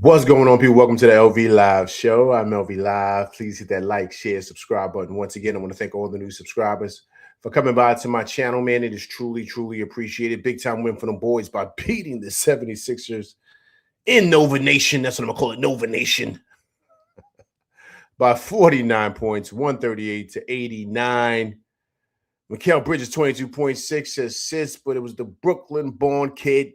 What's going on, people? Welcome to the LV Live show. I'm LV Live. Please hit that like, share, subscribe button. Once again, I want to thank all the new subscribers for coming by to my channel, man. It is truly, truly appreciated. Big time win for the boys by beating the 76ers in Nova Nation. That's what I'm going to call it, Nova Nation. By 49 points, 138 to 89. Mikal Bridges, 22.6 assists, but it was the Brooklyn-born kid,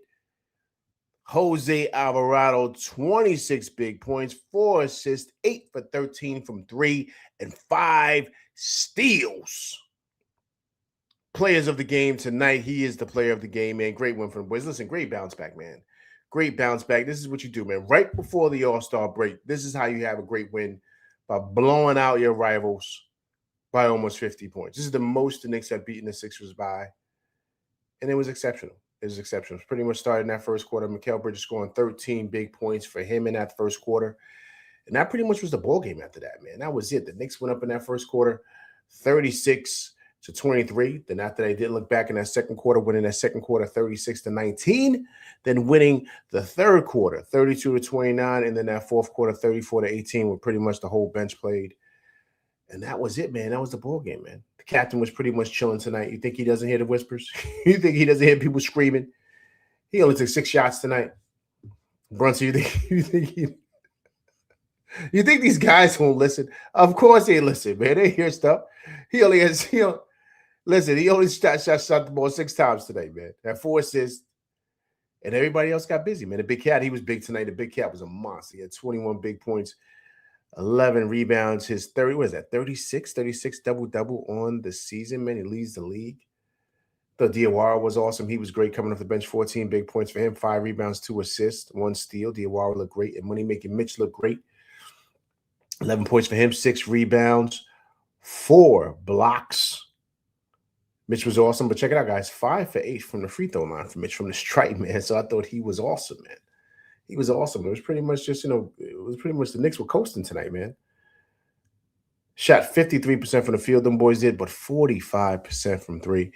Jose Alvarado, 26 big points, 4 assists, 8 for 13 from 3, and 5 steals. Players of the game tonight. He is the player of the game, man. Great win for the boys. Listen, great bounce back, man. Great bounce back. This is what you do, man. Right before the All-Star break, this is how you have a great win, by blowing out your rivals by almost 50 points. This is the most the Knicks have beaten the Sixers by, and it was exceptional. It was exceptional. It was pretty much started in that first quarter. Mikal Bridges scoring 13 big points for him in that first quarter. And that pretty much was the ball game after that, man. That was it. The Knicks went up in that first quarter 36-23. Then after they didn't look back in that second quarter, winning that second quarter 36-19. Then winning the third quarter 32-29. And then that fourth quarter 34-18, where pretty much the whole bench played. And that was it, man. That was the ball game, man. The captain was pretty much chilling tonight. You think he doesn't hear the whispers? You think he doesn't hear people screaming? He only took 6 shots tonight. Brunson, you think these guys won't listen? Of course they listen, man. They hear stuff. He only shot the ball 6 times today, man. Had 4 assists. And everybody else got busy, man. The big cat, he was big tonight. The big cat was a monster. He had 21 big points. 11 rebounds, his 36 double-double on the season, man. He leads the league. The Diawara was awesome. He was great coming off the bench. 14 big points for him, 5 rebounds, 2 assists, 1 steal. Diawara looked great, and Money-Making Mitch looked great. 11 points for him, 6 rebounds, 4 blocks. Mitch was awesome, but check it out, guys. 5 for 8 from the free throw line for Mitch from the stripe, man. So I thought he was awesome, man. He was awesome. It was pretty much just, it was pretty much the Knicks were coasting tonight, man. Shot 53% from the field, them boys did, but 45% from 3.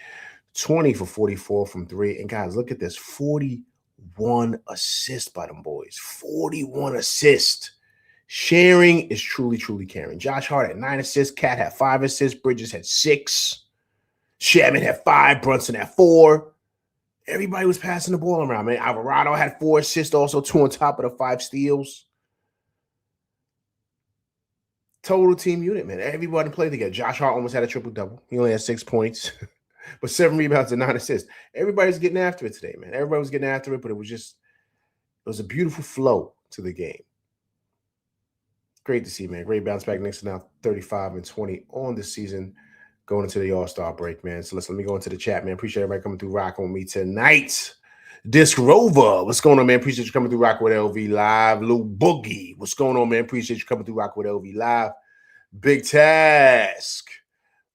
20 for 44 from 3. And guys, look at this. 41 assists by them boys. 41 assists. Sharing is truly, truly caring. Josh Hart had 9 assists. Cat had 5 assists. Bridges had 6. Shamit had 5. Brunson had 4. Everybody was passing the ball around, man. Alvarado had 4 assists, also 2 on top of the 5 steals. Total team unit, man. Everybody played together. Josh Hart almost had a triple-double. He only had 6 points, but 7 rebounds and 9 assists. Everybody's getting after it today, man. Everybody was getting after it, but it was a beautiful flow to the game. Great to see, man. Great bounce back. Knicks are now 35-20 on the season, going into the All-Star break, man. So let me go into the chat, man. Appreciate everybody coming through rocking with me tonight. Disc Rover, what's going on, man? Appreciate you coming through rocking with LV Live. Lou Boogie, what's going on, man? Appreciate you coming through rocking with LV Live. Big Task,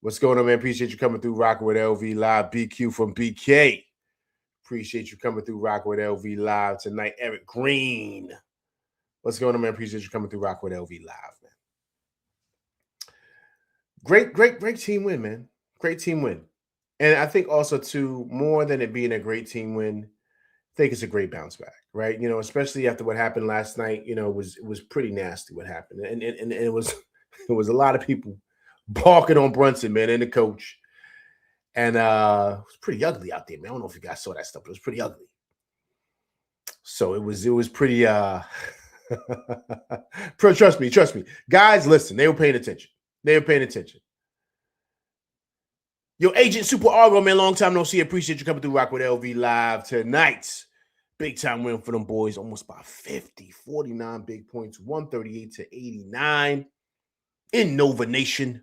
what's going on, man? Appreciate you coming through rocking with LV Live. BQ from BK, appreciate you coming through rocking with LV Live tonight. Eric Green, what's going on, man? Appreciate you coming through rocking with LV Live, man. Great team win, man. Great team win. And I think also, too, more than it being a great team win, I think it's a great bounce back, right? Especially after what happened last night, it was pretty nasty what happened. And it was a lot of people barking on Brunson, man, and the coach. And it was pretty ugly out there, man. I don't know if you guys saw that stuff, but it was pretty ugly. So it was pretty trust me. Guys, listen, they were paying attention. Yo, Agent Super Argo, man, long time no see. Appreciate you coming through rock with LV Live tonight. Big time win for them boys, almost by 50, 49 big points, 138-89 in Nova Nation.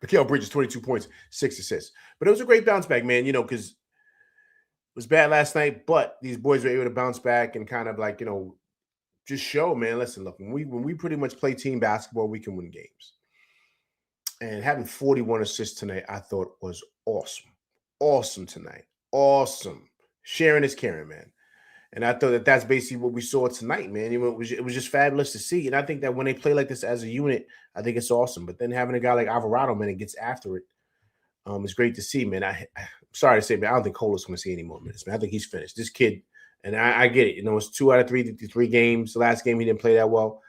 Mikal Bridges, 22 points, 6 assists. But it was a great bounce back, man, because it was bad last night, but these boys were able to bounce back and kind of just show, man, listen, look, when we pretty much play team basketball, we can win games. And having 41 assists tonight, I thought was awesome. Awesome tonight. Awesome. Sharing is caring, man. And I thought that's basically what we saw tonight, man. It was just fabulous to see. And I think that when they play like this as a unit, I think it's awesome. But then having a guy like Alvarado, man, that gets after it, it's great to see, man. I'm sorry to say, man, I don't think Cola's going to see any more minutes, man. I think he's finished. This kid, And I get it. It's 2 out of 3 games. The last game he didn't play that well.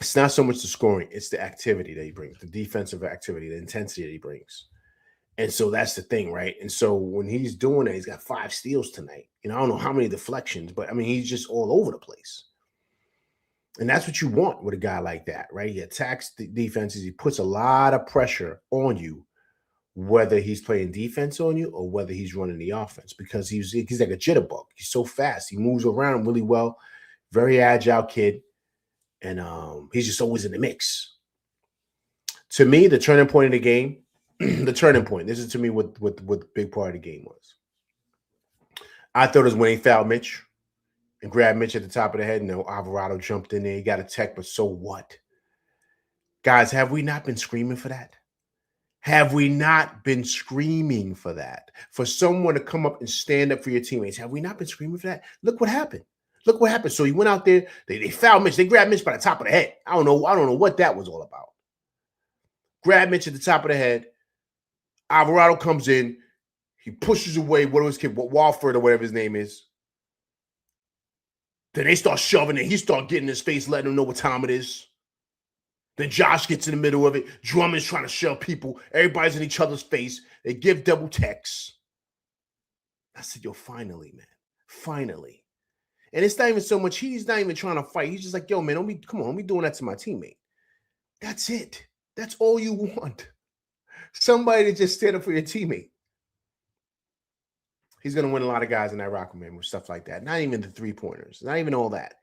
It's not so much the scoring, it's the activity that he brings, the defensive activity, the intensity that he brings. And so that's the thing, right? And so when he's doing that, he's got 5 steals tonight. I don't know how many deflections, but I mean, he's just all over the place. And that's what you want with a guy like that, right? He attacks the defenses. He puts a lot of pressure on you, whether he's playing defense on you or whether he's running the offense, because he's like a jitterbug. He's so fast. He moves around really well. Very agile kid. And he's just always in the mix. To me, the turning point of the game, the turning point, this is to me what the big part of the game was. I thought it was when he fouled Mitch and grabbed Mitch at the top of the head. And Alvarado jumped in there. He got a tech, but so what? Guys, have we not been screaming for that? Have we not been screaming for that? For someone to come up and stand up for your teammates. Have we not been screaming for that? Look what happened. Look what happened. So he went out there, they fouled Mitch. They grabbed Mitch by the top of the head. I don't know what that was all about. Grab Mitch at the top of the head. Alvarado comes in. He pushes away Walford or whatever his name is. Then they start shoving it. He start getting in his face, letting him know what time it is. Then Josh gets in the middle of it. Drummond's trying to shove people. Everybody's in each other's face. They give double techs. I said, yo, finally, man. Finally. And it's not even so much, he's not even trying to fight. He's just like, yo, man, don't be doing that to my teammate. That's it. That's all you want. Somebody to just stand up for your teammate. He's going to win a lot of guys in that rocker, man, with stuff like that. Not even the 3-pointers. Not even all that.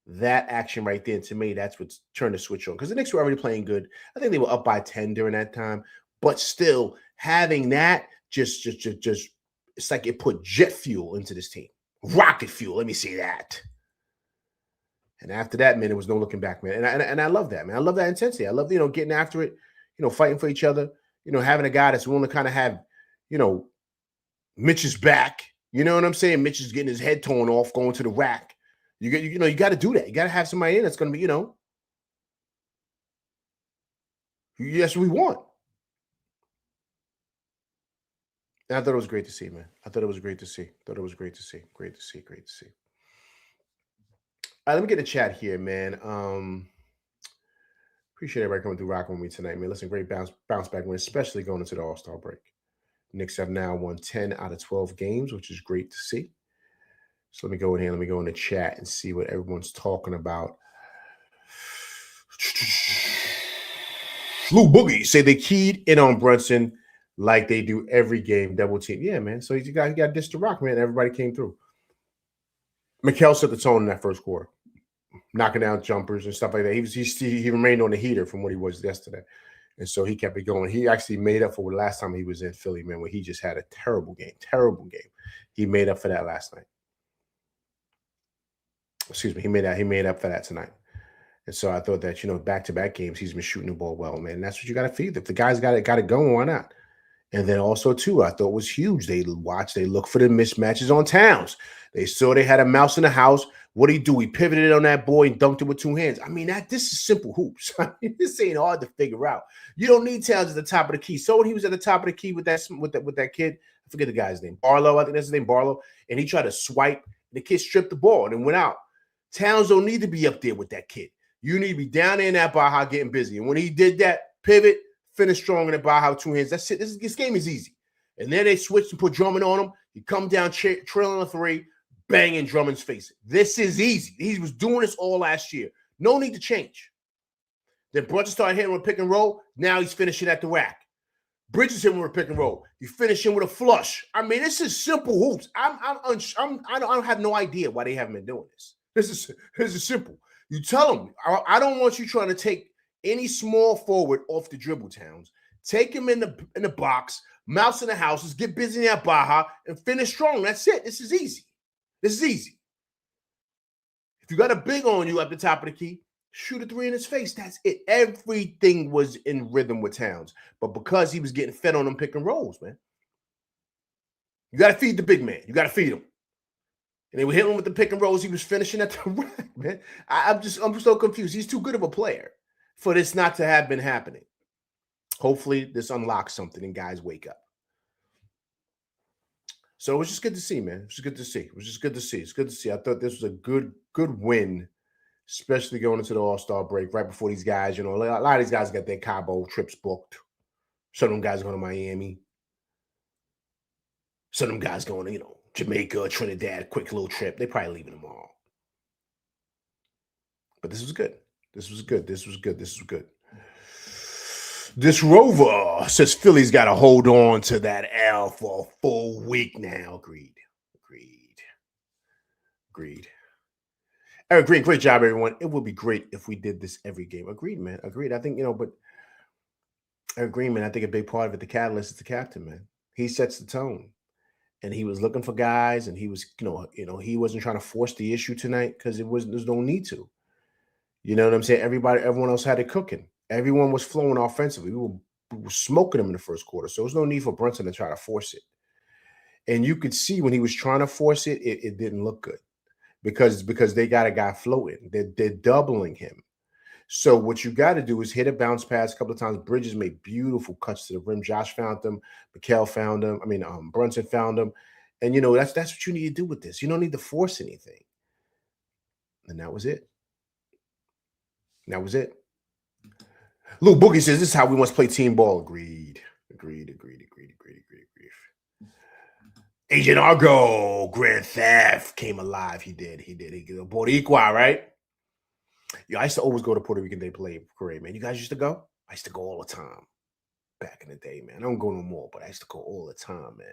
That action right there, to me, that's what's turned the switch on. Because the Knicks were already playing good. I think they were up by 10 during that time. But still, having that just it's like it put jet fuel into this team. Rocket fuel, let me say that. And after that, man, there was no looking back, man. And I love that, man. I love that intensity. I love, getting after it, fighting for each other, having a guy that's willing to kind of have, Mitch's back. You know what I'm saying? Mitch is getting his head torn off, going to the rack. You got to do that. You got to have somebody in that's going to be, yes, we want. And I thought it was great to see, man. I thought it was great to see. Great to see. All right, let me get a chat here, man. Appreciate everybody coming through rocking with me tonight, man. Listen, great bounce back win, especially going into the All-Star break. Knicks have now won 10 out of 12 games, which is great to see. So let me go in here. Let me go in the chat and see what everyone's talking about. Lou Boogie say they keyed in on Brunson like they do every game, double team. Yeah, man. So you got dish to rock, man. Everybody came through. Mikal set the tone in that first quarter, knocking down jumpers and stuff like that. He remained on the heater from what he was yesterday. And so he kept it going. He actually made up for the last time he was in Philly, man, where he just had a terrible game. He made up for that last night. Excuse me. He made up for that tonight. And so I thought that, back-to-back games, he's been shooting the ball well, man. And that's what you got to feed. If the guy's got it going, why not? And then also, too, I thought was huge. They look for the mismatches on Towns. They saw they had a mouse in the house. What did he do? He pivoted on that boy and dunked it with 2 hands. I mean, this is simple hoops. I mean, this ain't hard to figure out. You don't need Towns at the top of the key. So when he was at the top of the key with that kid, I forget the guy's name, Barlow, I think that's his name, Barlow, and he tried to swipe. The kid stripped the ball and then went out. Towns don't need to be up there with that kid. You need to be down there in that Baja getting busy. And when he did that, pivot, finish strong in the Baja 2 hands. That's it. This game is easy. And then they switched and put Drummond on him. He come down trailing a 3, bang in Drummond's face. This is easy. He was doing this all last year. No need to change. Then Brunson started hitting with pick and roll. Now he's finishing at the rack. Bridges him with a pick and roll. You finish him with a flush. I mean, this is simple hoops. I don't have no idea why they haven't been doing this. This is simple. You tell them, I don't want you trying to take any small forward off the dribble, Towns. Take him in the box, mouse in the houses, get busy in that Baja, and finish strong. That's it. This is easy. If you got a big on you at the top of the key, shoot a 3 in his face. That's it. Everything was in rhythm with Towns. But because he was getting fed on them pick and rolls, man. You got to feed the big man. You got to feed him. And they were hitting him with the pick and rolls. He was finishing at the rack, man. I'm so confused. He's too good of a player for this not to have been happening. Hopefully, this unlocks something and guys wake up. So it was just good to see, man. It was good to see. It was just good to see. It's good to see. I thought this was a good win, especially going into the All-Star break right before these guys. A lot of these guys got their Cabo trips booked. Some of them guys going to Miami. Some of them guys going to, Jamaica, Trinidad, quick little trip. They probably leaving tomorrow. But this was good. This was good. This was good. This was good. This Rover says Philly's got to hold on to that L for a full week now. Agreed. Eric Green, great job, everyone. It would be great if we did this every game. Agreed, man. Agreed. I think, but Eric Green, man, I think a big part of it, the catalyst is the captain, man. He sets the tone. And he was looking for guys, and he was, he wasn't trying to force the issue tonight because there's no need to. You know what I'm saying? Everyone else had it cooking. Everyone was flowing offensively. We were smoking them in the first quarter. So there's no need for Brunson to try to force it. And you could see when he was trying to force it, it didn't look good because they got a guy floating. They're doubling him. So what you got to do is hit a bounce pass a couple of times. Bridges made beautiful cuts to the rim. Josh found them. Mikal found them. Brunson found them. And, that's what you need to do with this. You don't need to force anything. And that was it. Lou Boogie says, this is how we must play team ball. Agreed. Agent Argo, Grand Theft came alive. He did. He Boricua, right? Yo, I used to always go to Puerto Rican Day Parade, man. You guys used to go? I used to go all the time back in the day, man. I don't go no more, but I used to go all the time, man.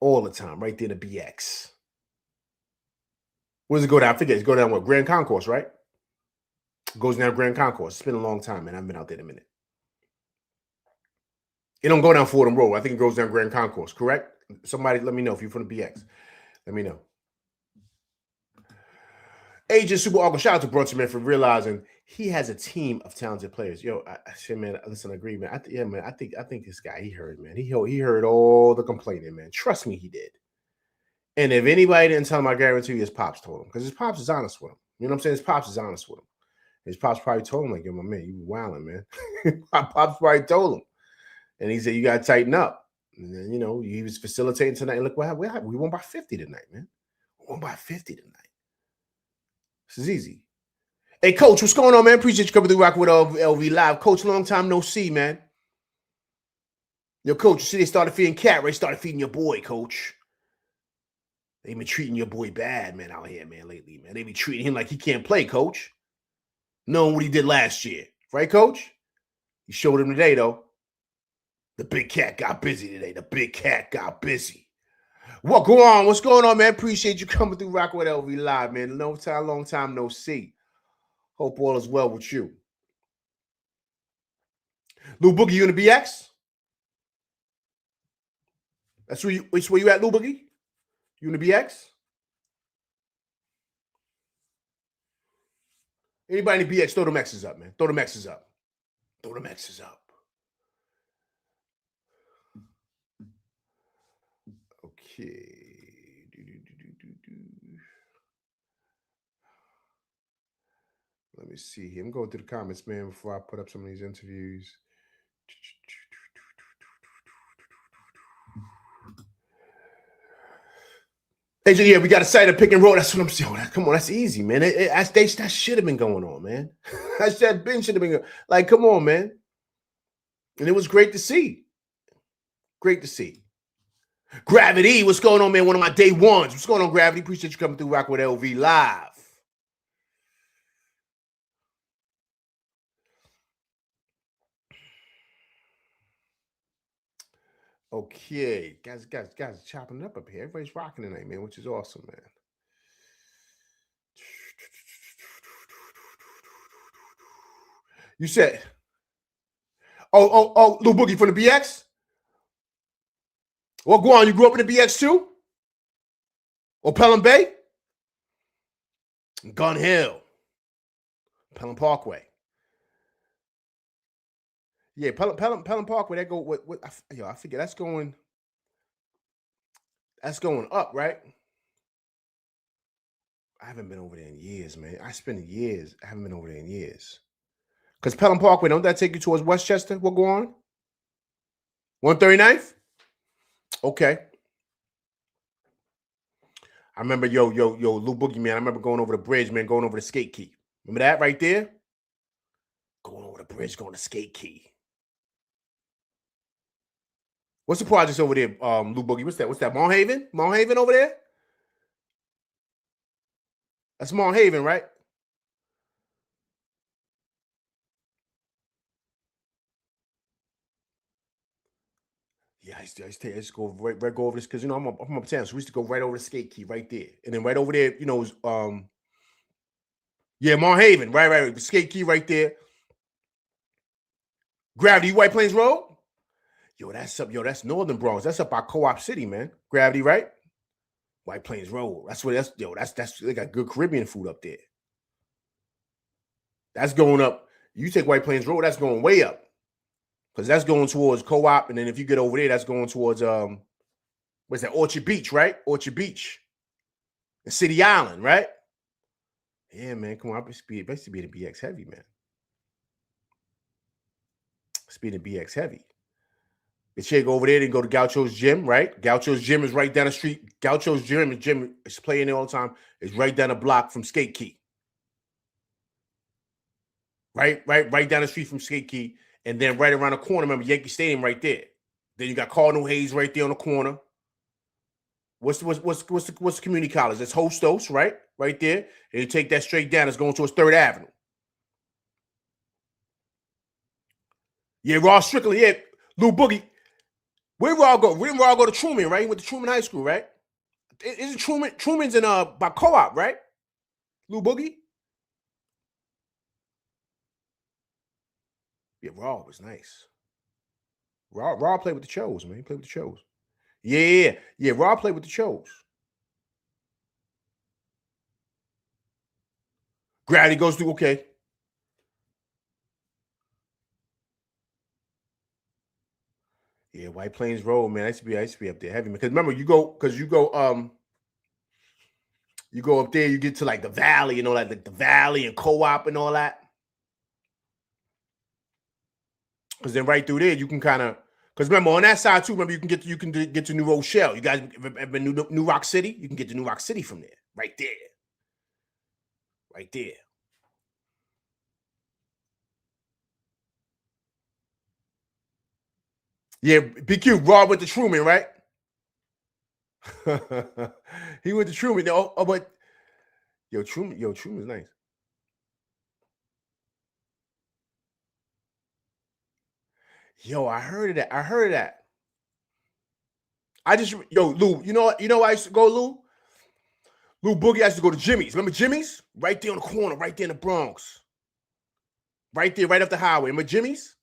All the time, right there in the BX. Where does it go down? I forget. It go down what? Grand Concourse, right? It goes down Grand Concourse. It's been a long time, man. I haven't been out there in a minute. It don't go down Fordham Road. I think it goes down Grand Concourse, correct? Somebody let me know if you're from the BX. Let me know. Agent Super Uncle, shout out to Brunson, man, for realizing he has a team of talented players. Yo, I said, man, listen, I agree, man. I think this guy, he heard, man. He heard all the complaining, man. Trust me, he did. And if anybody didn't tell him, I guarantee you his pops told him. Because his pops is honest with him. You know what I'm saying? His pops is honest with him. His pops probably told him, like, yo, my man, you wilding, man. My pops probably told him. And he said, you got to tighten up. And then, he was facilitating tonight. And look what happened. We won by 50 tonight, man. We won by 50 tonight. This is easy. Hey, Coach, what's going on, man? Appreciate you coming through Rock with LV Live. Coach, long time no see, man. Yo, Coach, you see they started feeding Cat, right? Started feeding your boy, Coach. They been treating your boy bad, man, out here, man, lately, man. They be treating him like he can't play, Coach. Knowing what he did last year. Right, Coach? He showed him today, though. The big cat got busy today. The big cat got busy. What go on? What's going on, man? Appreciate you coming through Rock with LV Live, man. Long time no see. Hope all is well with you. Lou Boogie, you in the BX? That's where you at, Lou Boogie? You in the BX? Anybody in the BX, throw them X's up, man. Throw them X's up. Okay. Let me see here. I'm going through the comments, man, before I put up some of these interviews. Hey, yeah, we got a side of pick and roll. That's what I'm saying. Come on, that's easy, man. That should have been going on, man. That Ben should have been going. Like, come on, man. And it was great to see. Gravity, what's going on, man? One of my day ones. What's going on, Gravity? Appreciate you coming through Rock with LV Live. Okay, guys chopping up here. Everybody's rocking tonight, man, which is awesome, man. You said, oh, Lil Boogie from the BX? Well, go on. You grew up in the BX too? Or Pelham Bay? Gun Hill. Pelham Parkway. Yeah, Pelham Parkway. That go what I figure that's going up, right? I haven't been over there in years, man. I haven't been over there in years. Because Pelham Parkway, don't that take you towards Westchester? What go on? 139th? Okay. I remember, Lou Boogie, man. I remember going over the bridge, man, going over the skate key. Remember that right there? Going over the bridge, going to skate key. What's the projects over there, Lou Boogie? What's that? What's that? Monhaven? Monhaven over there? That's Monhaven, right? Yeah, I used to go go over this because I'm uptown, so we used to go right over the skate key right there, and then right over there, was yeah, Monhaven, right, the skate key right there. Gravity, White Plains Road. That's Northern Bronx. That's up by Co-op City, man. Gravity, right? White Plains Road. That's they got good Caribbean food up there. That's going up. You take White Plains Road, that's going way up. Because that's going towards Co-op, and then if you get over there, that's going towards what's that? Orchard Beach, right? Orchard Beach. And City Island, right? Yeah, man. Come on. Basically be the BX heavy, man. Speed of BX heavy. The chick over there didn't go to Gaucho's Gym, right? Gaucho's Gym is right down the street. Gaucho's Gym is playing there all the time. It's right down the block from Skate Key. Right down the street from Skate Key. And then right around the corner, remember Yankee Stadium right there. Then you got Cardinal Hayes right there on the corner. What's the community college? It's Hostos, right? Right there. And you take that straight down, it's going towards 3rd Avenue. Yeah, Ross Strickland, yeah. Lou Boogie. Where did Raw go? We didn't Raw go to Truman, right? He went to Truman High School, right? Isn't Truman's in by Co-op, right? Lou Boogie? Yeah, Raw was nice. Raw played with the Chos, man. He played with the Chos. Yeah. Raw played with the Chos. Gravity goes through, okay. Yeah, White Plains Road, man. I used to be up there heavy, man. Because remember, you go up there, you get to like the valley, like the valley and Co-op and all that. Because then right through there, you can kind of, because remember on that side too, remember you can get to New Rochelle. You guys ever been New Rock City? You can get to New Rock City from there, right there. Right there. Yeah, BQ, Raw went to Truman, right? He went to Truman. But Truman's nice. Yo, I heard of that. Lou, you know I used to go, Lou? Lou Boogie, I used to go to Jimmy's. Remember Jimmy's? Right there on the corner, right there in the Bronx. Right there, right off the highway. Remember Jimmy's?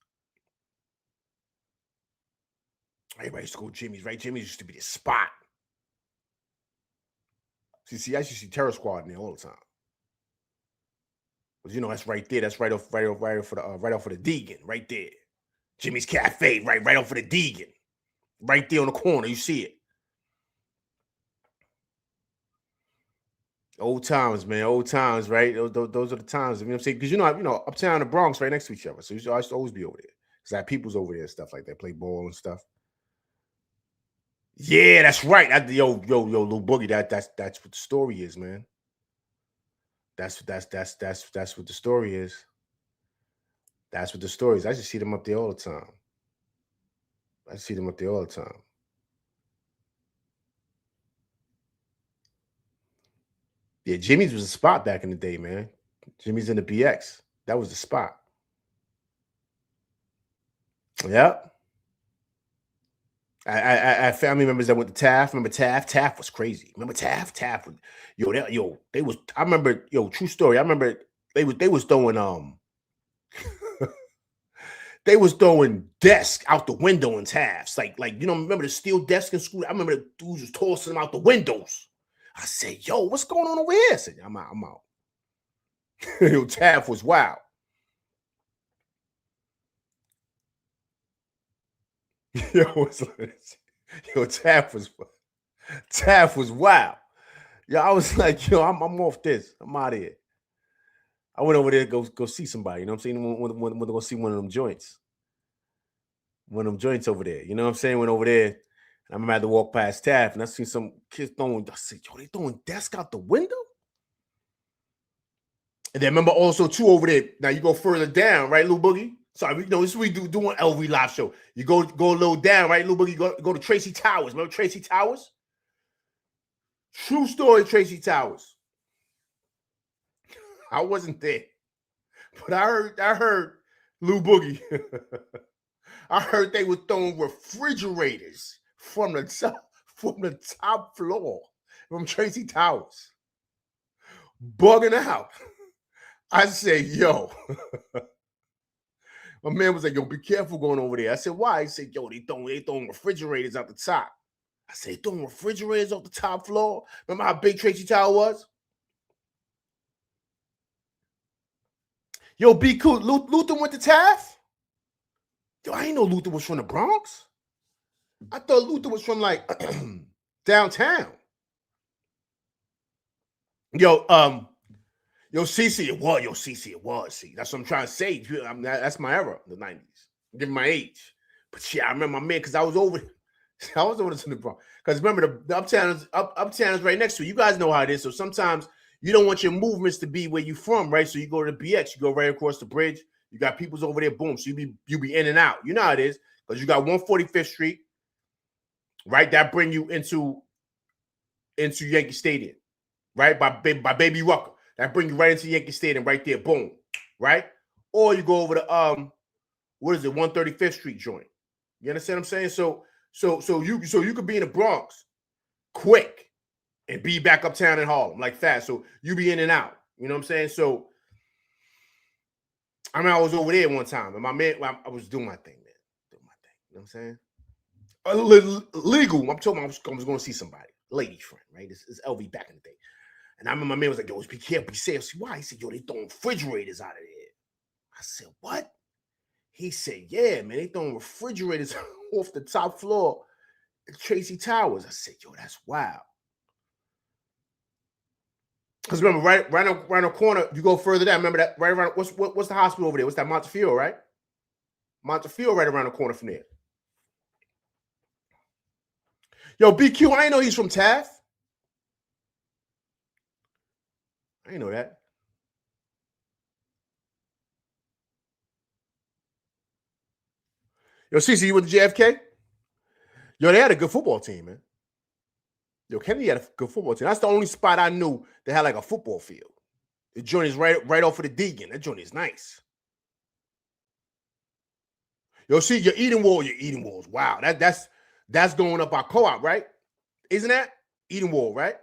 Everybody used to go to Jimmy's, right? Jimmy's used to be the spot. See, I used to see Terror Squad in there all the time. But that's right there. That's right off of the Deegan, right there. Jimmy's Cafe, right off of the Deegan. Right there on the corner, you see it. Old times, man. Old times, right? Those are the times. You know what I'm saying? Because uptown and the Bronx right next to each other. So I used to always be over there. Because I had people's over there and stuff like that, play ball and stuff. Yeah, that's right. Yo, Lil Boogie. That's what the story is, man. That's what the story is. That's what the story is. I just see them up there all the time. Yeah, Jimmy's was a spot back in the day, man. Jimmy's in the BX. That was the spot. Yep. I had family members that went to Taft. Remember Taft? Taft was crazy. Remember Taft? Taft was, they was. I remember, true story. I remember they was throwing they was throwing desks out the window in Taft's. Like remember the steel desk in school? I remember the dudes was tossing them out the windows. I said, yo, what's going on over here? I said, I'm out. Taft was wild. Taft was wild. Yo, I was like, I'm off this. I'm out of here. I went over there to go see somebody. You know what I'm saying? Went to go see one of them joints. One of them joints over there. You know what I'm saying? Went over there. I remember I had to walk past Taft, and I seen some kids throwing. I said, "Yo, they throwing desk out the window." And then remember also too over there. Now you go further down, right, Lil Boogie? Sorry, this is what we do an LV live show. You go a little down, right, Lil Boogie? Go to Tracy Towers. Remember Tracy Towers? True story, Tracy Towers. I wasn't there, but I heard Lil Boogie. I heard they were throwing refrigerators from the top floor from Tracy Towers, bugging out. I said, "Yo." My man was like, "Yo, be careful going over there." I said, "Why?" He said, "Yo, they throwing refrigerators out the top." I said, "They throwing refrigerators off the top floor?" Remember how big Tracy Tower was? Yo, be cool. Luther went to Taft? Yo, I didn't know Luther was from the Bronx. I thought Luther was from like downtown. Yo, CC, it was. Yo, CC, it was. See, that's what I'm trying to say. That's my era, the 90s. I'm giving my age. But yeah, I remember my man, because I was over to the Bronx. Because remember, the uptown is right next to it. You guys know how it is. So sometimes you don't want your movements to be where you from, right? So you go to the BX, you go right across the bridge. You got people's over there, boom. So you be in and out. You know how it is. Because you got 145th Street, right? That bring you into Yankee Stadium, right? By Baby Rucker. That bring you right into Yankee Stadium right there, boom, right? Or you go over to 135th Street joint. You understand what I'm saying? So you could be in the Bronx quick and be back uptown in Harlem like fast. So you be in and out. You know what I'm saying? So I mean, I was over there one time, and my man, I was doing my thing, man. Doing my thing. You know what I'm saying? Legal. I'm talking. I was going to see somebody, lady friend, right? It's LV back in the day. And I remember my man was like, "Yo, be careful, be safe." See why? He said, "Yo, they throwing refrigerators out of there." I said, "What?" He said, "Yeah, man, they throwing refrigerators off the top floor at Tracy Towers." I said, "Yo, that's wild." Because remember, right around the corner, you go further down. Remember that right around what's the hospital over there? What's that, Montefiore, right? Montefiore right around the corner from there. Yo, BQ, I ain't know he's from Taft. I ain't know that. Yo, CC, you with the JFK? Yo, they had a good football team, man. Yo, Kennedy had a good football team. That's the only spot I knew that had like a football field. The joint is right off of the Deegan. That joint is nice. Yo, see, your Eden Wall is wow. That's going up by Co-op, right? Isn't that Eden Wall, right?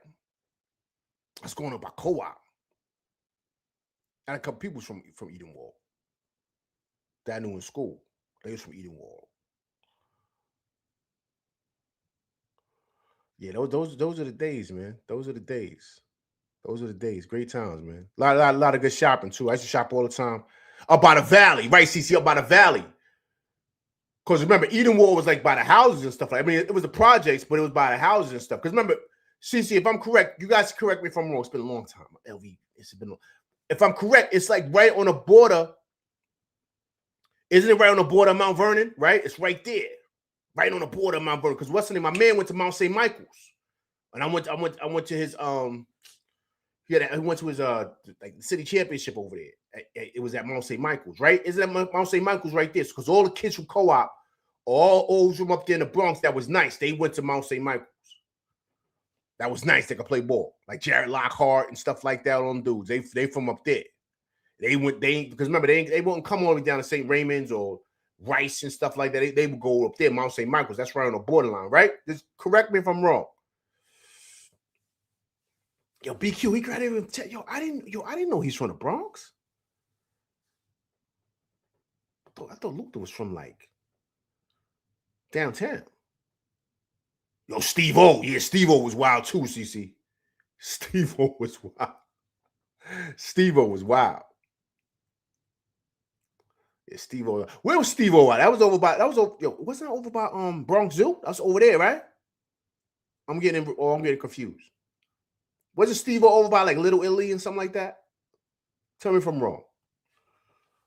That's going up by Co-op. And a couple people from Eden Wall that I knew in school. They was from Eden Wall. Yeah, those are the days, man. Those are the days. Those are the days. Great times, man. A lot of good shopping too. I used to shop all the time. Up by the valley, right? CC up by the valley. Because remember, Eden Wall was like by the houses and stuff like. I mean, it was the projects, but it was by the houses and stuff. Because remember, CC, if I'm correct, you guys correct me if I'm wrong. It's been a long time. LV, it's been. If I'm correct, it's like right on the border. Isn't it right on the border of Mount Vernon? Right, it's right there, right on the border of Mount Vernon. Because what's the name? My man went to Mount St. Michael's, and I went to his he went to his like the city championship over there. It was at Mount St. Michael's, right? Isn't that Mount St. Michael's right there? Because all the kids from Co-op, all old from up there in the Bronx, that was nice. They went to Mount St. Michael's. That was nice. They could play ball, like Jared Lockhart and stuff like that. On dudes, they from up there. Because remember they wouldn't come all the way down to St. Raymond's or Rice and stuff like that. They would go up there, Mount St. Michael's. That's right on the borderline, right? Just correct me if I'm wrong. Yo, BQ, he got even I didn't know he's from the Bronx. I thought Luther was from like downtown. Yo, Steve-O. Yeah, Steve-O was wild too, CC. Steve-O was wild. Steve-O was wild. Yeah, Steve-O. Where was Steve-O at? Wasn't that over by Bronx Zoo? That's over there, right? I'm getting confused. Wasn't Steve-O over by like Little Italy and something like that? Tell me if I'm wrong.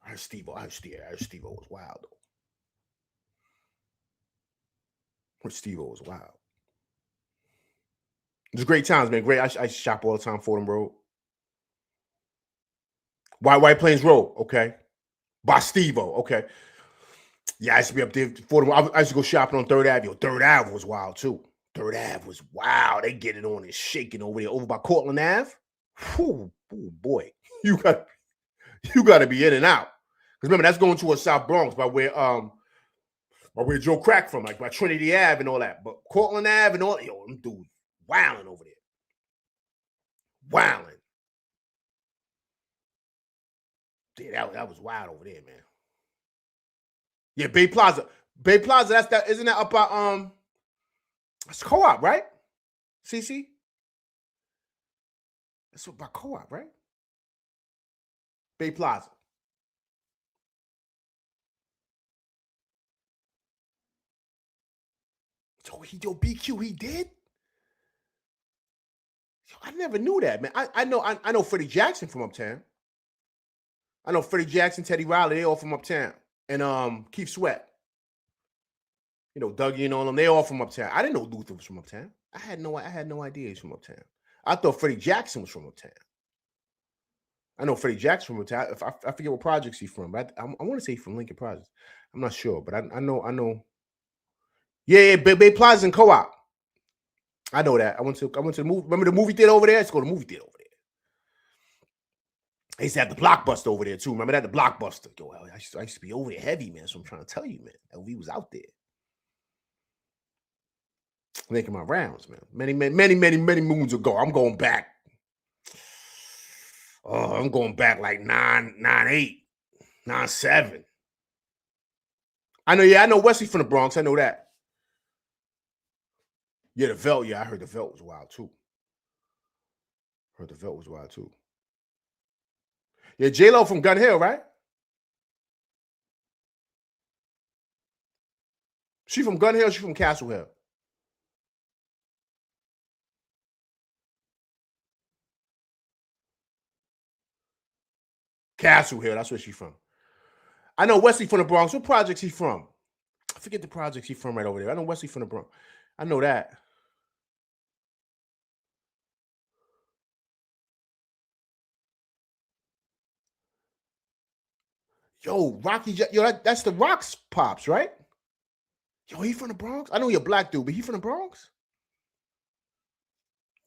I heard Steve-O was wild though. Steve-O was wild. It was great times, man. Great. I shop all the time. Fordham Road. White Plains Road. Okay. By Steve-O. Okay. Yeah, I used to be up there. Fordham. I used to go shopping on 3rd Ave. Third Ave was wild too. 3rd Ave was wild. They get it on and shaking over there. Over by Cortland Ave. Whew, oh boy. You got to be in and out. Because remember, that's going towards South Bronx by where Joe Crack from, like by Trinity Ave and all that. But Cortland Ave and all, them dudes wilding over there. Wilding. Yeah, that was wild over there, man. Yeah, Bay Plaza. Bay Plaza, isn't that up by it's Co-op, right? CC? That's up by Co-op, right? Bay Plaza. Yo, BQ, he did? Yo, I never knew that, man. I know Freddie Jackson from uptown. I know Freddie Jackson, Teddy Riley, they all from uptown. And Keith Sweat. You know, Dougie and all them, they all from uptown. I didn't know Luther was from uptown. I had no idea he's from uptown. I thought Freddie Jackson was from uptown. I know Freddie Jackson from uptown. I forget what projects he's from, but I want to say he's from Lincoln Projects. I'm not sure, but I know. Yeah, Bay Plaza and Co-op. I know that. I went to the movie. Remember the movie theater over there? Let's go to the movie theater over there. They used to have the Blockbuster over there too. Remember that? The Blockbuster. Yo, I used to be over there heavy, man. So I'm trying to tell you, man. LV was out there. Making my rounds, man. Many moons ago. I'm going back. Oh, I'm going back like 9'8", 9'7". I know Wesley from the Bronx. I know that. Yeah, the Velt. Yeah, I heard the Velt was wild too. Yeah, J-Lo from Gun Hill, right? She from Gun Hill, she from Castle Hill. Castle Hill, that's where she's from. I know Wesley from the Bronx. What projects he from? I forget the projects he's from right over there. I know Wesley from the Bronx. I know that. Yo, Rocky, that's the Rock's pops, right? Yo, he from the Bronx? I know you're a black dude, but he from the Bronx?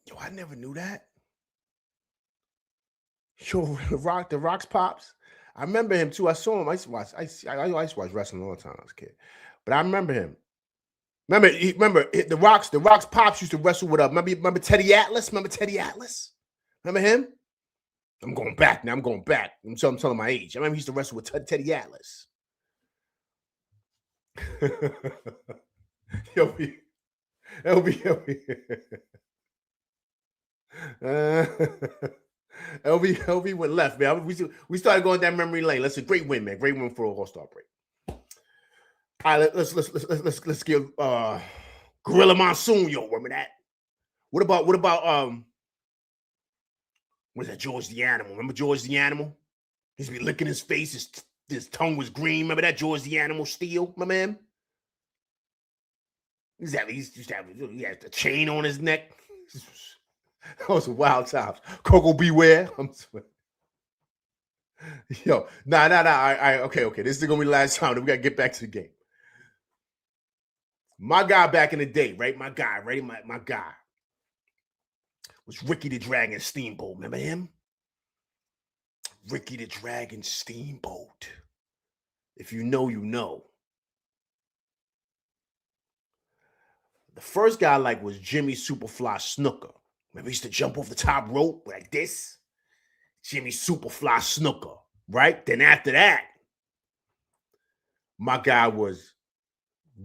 Yo, I never knew that. Yo, the Rock's pops. I remember him too. I saw him. I used to watch wrestling all the time as a kid. But I remember him. Remember the Rock's pops used to wrestle with us. Remember Teddy Atlas? Remember him? I'm going back now. I'm telling my age. I remember he used to wrestle with Teddy Atlas. LV went left, man. We started going down memory lane. That's a great win, man. Great win for a All-Star break. All right, let's give Gorilla Monsoon, yo. Remember that? What about what is that? George the Animal. Remember George the Animal? He used to be licking his face. His tongue was green. Remember that? George the Animal Steel. Remember him? He had the chain on his neck. That was wild times. Coco Beware. I'm sweating. Yo, nah. Okay. This is gonna be the last time. We gotta get back to the game. My guy back in the day, right? My guy was Ricky the Dragon Steamboat. Remember him? Ricky the Dragon Steamboat. If you know, you know. The first guy I liked was Jimmy Superfly Snooker. Remember, he used to jump off the top rope like this. Jimmy Superfly Snooker, right? Then after that, my guy was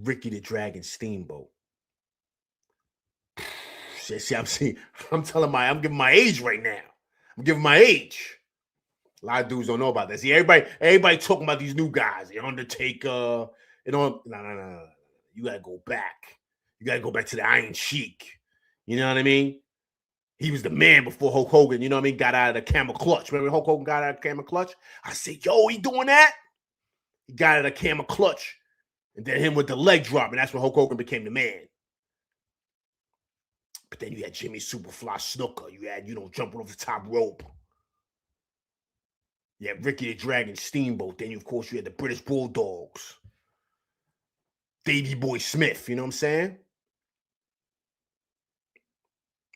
Ricky the Dragon Steamboat. See, I'm giving my age right now. I'm giving my age. A lot of dudes don't know about this. See, everybody talking about these new guys, the Undertaker, and all. No. You gotta go back. You gotta go back to the Iron Sheik. You know what I mean? He was the man before Hulk Hogan, you know what I mean? Got out of the camel clutch. Remember Hulk Hogan got out of the camel clutch? I said, yo, he doing that? He got out of the camel clutch. And then him with the leg drop, and that's when Hulk Hogan became the man. But then you had Jimmy Superfly Snooker. You had, jumping off the top rope. You had Ricky the Dragon Steamboat. Then, of course, you had the British Bulldogs. Davey Boy Smith, you know what I'm saying?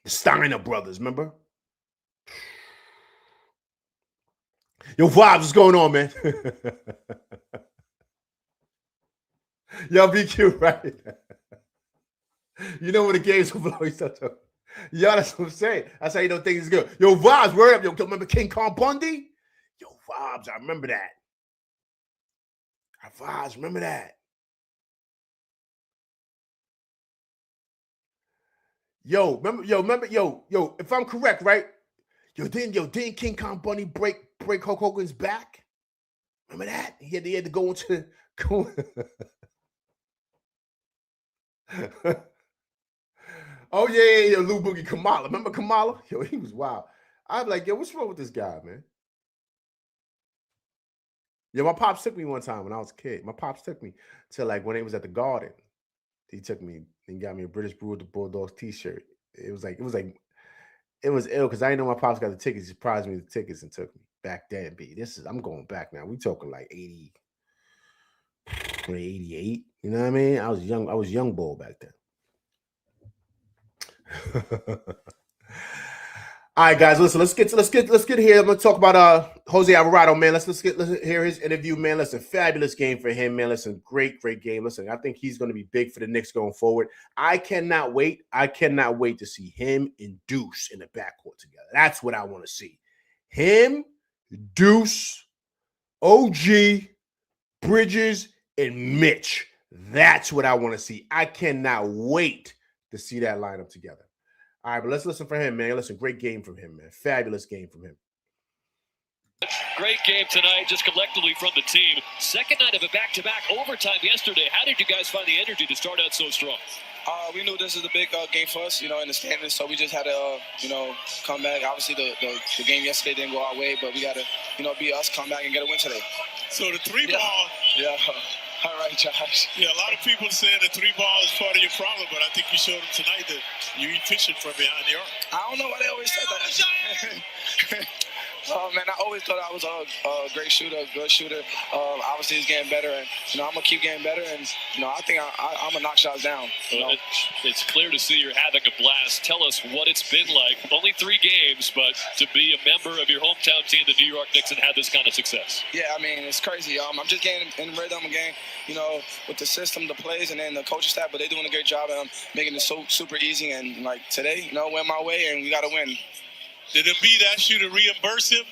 The Steiner brothers, remember? Yo, Vibes, what's going on, man? Yo, BQ, right? You know when the games will blow each other. Yo, that's what I'm saying. That's how you don't think it's good. Yo, Vibes, word up. Yo, remember King Kong Bundy? Yo, Vibes, I remember that. Vibes, remember that. Yo, if I'm correct, right? Didn't King Kong Bundy break Hulk Hogan's back? Remember that? He had to go into Oh, yeah, Lou Boogie Kamala. Remember Kamala? Yo, he was wild. I'm like, yo, what's wrong with this guy, man? Yo, my pops took me one time when I was a kid. My pops took me to, like, when he was at the Garden. He took me and got me a British Bulldogs t-shirt. It was ill because I didn't know my pops got the tickets. He surprised me with the tickets and took me back then. I'm going back now. We talking like 80, 88. You know what I mean? I was young bull back then. All right, guys, listen. Let's get here. I'm gonna talk about Jose Alvarado, man. Let's hear his interview, man. Listen, fabulous game for him, man. Listen, great game. Listen, I think he's gonna be big for the Knicks going forward. I cannot wait to see him and Deuce in the backcourt together. That's what I want to see. Him, Deuce, OG, Bridges, and Mitch. That's what I want to see. I cannot wait to see that lineup together. All right, but let's listen for him, man. Listen, great game from him, man. Fabulous game from him. Great game tonight, just collectively from the team. Second night of a back-to-back overtime yesterday. How did you guys find the energy to start out so strong? We knew this is a big game for us, in the standings, so we just had to, come back. Obviously, the game yesterday didn't go our way, but we got to, be us, come back and get a win today. So the three ball. Yeah. All right, Josh. Yeah, a lot of people saying the three ball is part of your problem, but I think you showed them tonight that you efficient from behind the arc. I don't know why they always say that. Oh, man, I always thought I was a great shooter, a good shooter. Obviously, he's getting better, and, I'm going to keep getting better, and, I think I'm going to knock shots down. Well, it's clear to see you're having a blast. Tell us what it's been like. Only 3 games, but to be a member of your hometown team, the New York Knicks, and have this kind of success. Yeah, I mean, it's crazy. I'm just getting in rhythm again, with the system, the plays, and then the coaching staff, but they're doing a great job of making it so super easy, and, like, today, went my way, and we got to win. Did Embiid ask you to reimburse him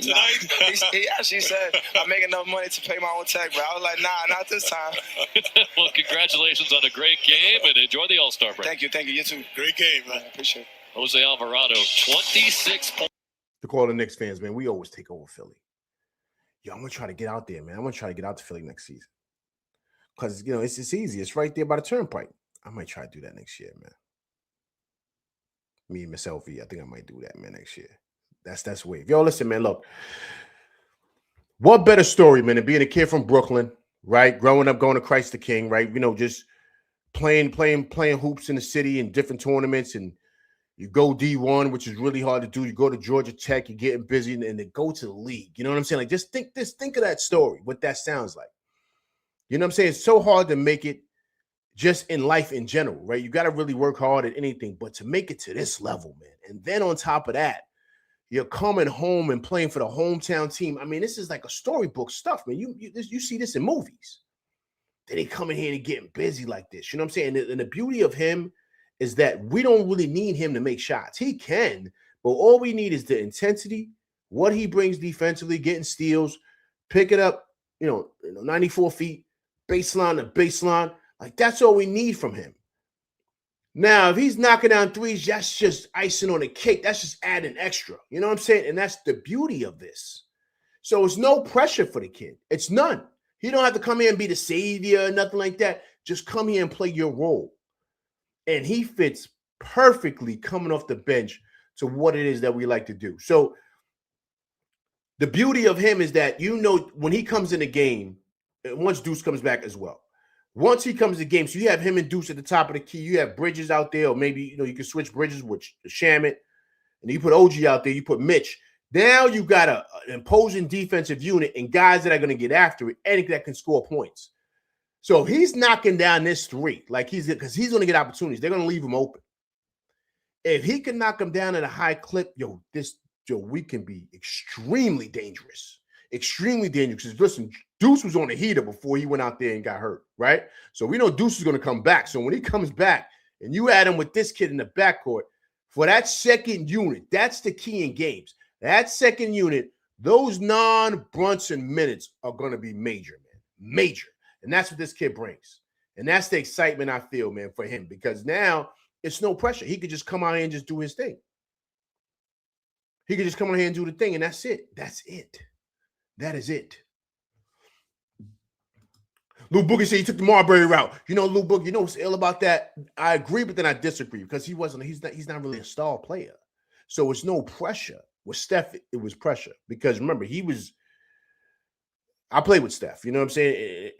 tonight? Nah, he actually said, I'm making enough money to pay my own tax, but I was like, nah, not this time. Well, congratulations on a great game, and enjoy the All-Star break. Thank you. You too. Great game, man. I appreciate it. Jose Alvarado, 26 points. To call the Knicks fans, man, we always take over Philly. Yo, I'm going to try to get out there, man. I'm going to try to get out to Philly next season. Because, it's easy. It's right there by the turnpike. I might try to do that next year, man. Me and Miss Elfie, I think I might do that, man, next year. That's wave. Yo, listen, man, look. What better story, man, than being a kid from Brooklyn, right? Growing up, going to Christ the King, right? Just playing hoops in the city in different tournaments, and you go D1, which is really hard to do. You go to Georgia Tech, you're getting busy, and then go to the league. You know what I'm saying? Like, just think of that story, what that sounds like. You know what I'm saying? It's so hard to make it just in life in general, right? You got to really work hard at anything, but to make it to this level, man. And then on top of that, you're coming home and playing for the hometown team. I mean, this is like a storybook stuff, man. You see this in movies. Then they come in here and getting busy like this. You know what I'm saying? And the beauty of him is that we don't really need him to make shots. He can, but all we need is the intensity, what he brings defensively, getting steals, pick it up, 94 feet, baseline to baseline. Like, that's all we need from him. Now, if he's knocking down threes, that's just icing on the cake. That's just adding extra. You know what I'm saying? And that's the beauty of this. So it's no pressure for the kid. It's none. He don't have to come here and be the savior, nothing like that. Just come here and play your role. And he fits perfectly coming off the bench to what it is that we like to do. So the beauty of him is that, when he comes in the game, once Deuce comes back as well, Once he comes to the game, so you have him and Deuce at the top of the key. You have Bridges out there, or maybe you can switch Bridges with Shamet, and you put OG out there. You put Mitch. Now you got an imposing defensive unit and guys that are going to get after it and that can score points. So if he's knocking down this three, because he's going to get opportunities. They're going to leave him open. If he can knock him down at a high clip, we can be extremely dangerous. Extremely dangerous. Because listen, Deuce was on a heater before he went out there and got hurt, right? So we know Deuce is going to come back. So when he comes back and you add him with this kid in the backcourt, for that second unit, that's the key in games. That second unit, those non-Brunson minutes are going to be major, man. Major. And that's what this kid brings. And that's the excitement I feel, man, for him. Because now it's no pressure. He could just come out here and just do his thing. He could just come out here and do the thing, and that's it. That's it. That is it. Lou Boogie said he took the Marbury route. Lou Boogie, what's ill about that? I agree, but then I disagree because he's not really a star player. So it's no pressure. With Steph, it was pressure because remember, I played with Steph, you know what I'm saying?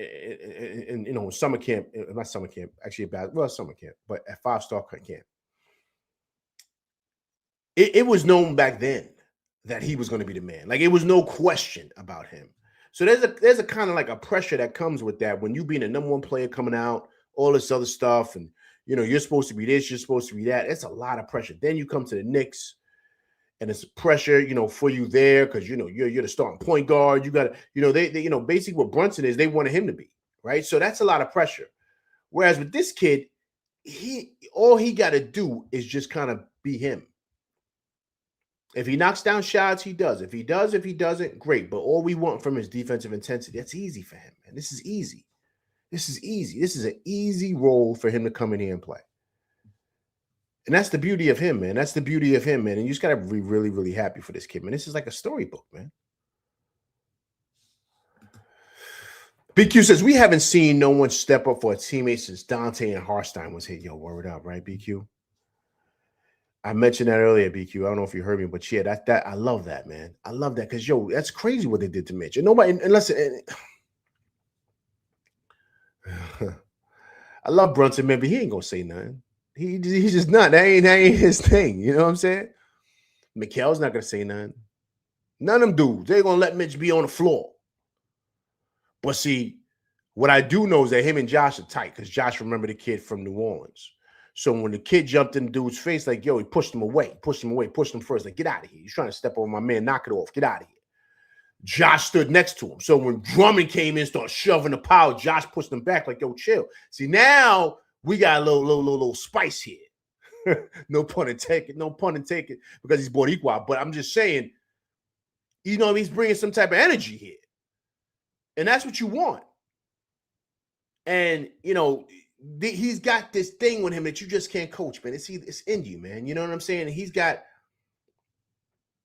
And summer camp, not summer camp, actually summer camp, but at 5-star camp. It was known back then that he was going to be the man. Like, it was no question about him. So there's a kind of like a pressure that comes with that when you being a number one player coming out, all this other stuff, and you're supposed to be this, you're supposed to be that. It's a lot of pressure. Then you come to the Knicks. And it's pressure, for you there because you're the starting point guard. You got to, they basically what Brunson is, they wanted him to be, right? So that's a lot of pressure. Whereas with this kid, all he got to do is just kind of be him. If he knocks down shots, he does. If he doesn't, great. But all we want from his defensive intensity, that's easy for him. And this is easy. This is an easy role for him to come in here and play. And that's the beauty of him, man. And you just got to be really, really happy for this kid, man. This is like a storybook, man. BQ says, we haven't seen no one step up for a teammate since Dante and Harstein was here. Yo, word up, right, BQ? I mentioned that earlier, BQ. I don't know if you heard me, but yeah, that I love that, man. I love that because, that's crazy what they did to Mitch. And nobody, unless I love Brunson, man, but he ain't going to say nothing. He's just not. That ain't his thing. You know what I'm saying? Mikel's not going to say nothing. None of them dudes. They're going to let Mitch be on the floor. But see, what I do know is that him and Josh are tight because Josh remember the kid from New Orleans. So when the kid jumped in the dude's face, he pushed him away, pushed him first. Like, get out of here. You're trying to step over my man. Knock it off. Get out of here. Josh stood next to him. So when Drummond came in, started shoving the power, Josh pushed him back like, yo, chill. See, now we got a little spice here. No pun intended, because he's born equal. But I'm just saying, he's bringing some type of energy here. And that's what you want. And, he's got this thing with him that you just can't coach, man. It's in you, man. You know what I'm saying? He's got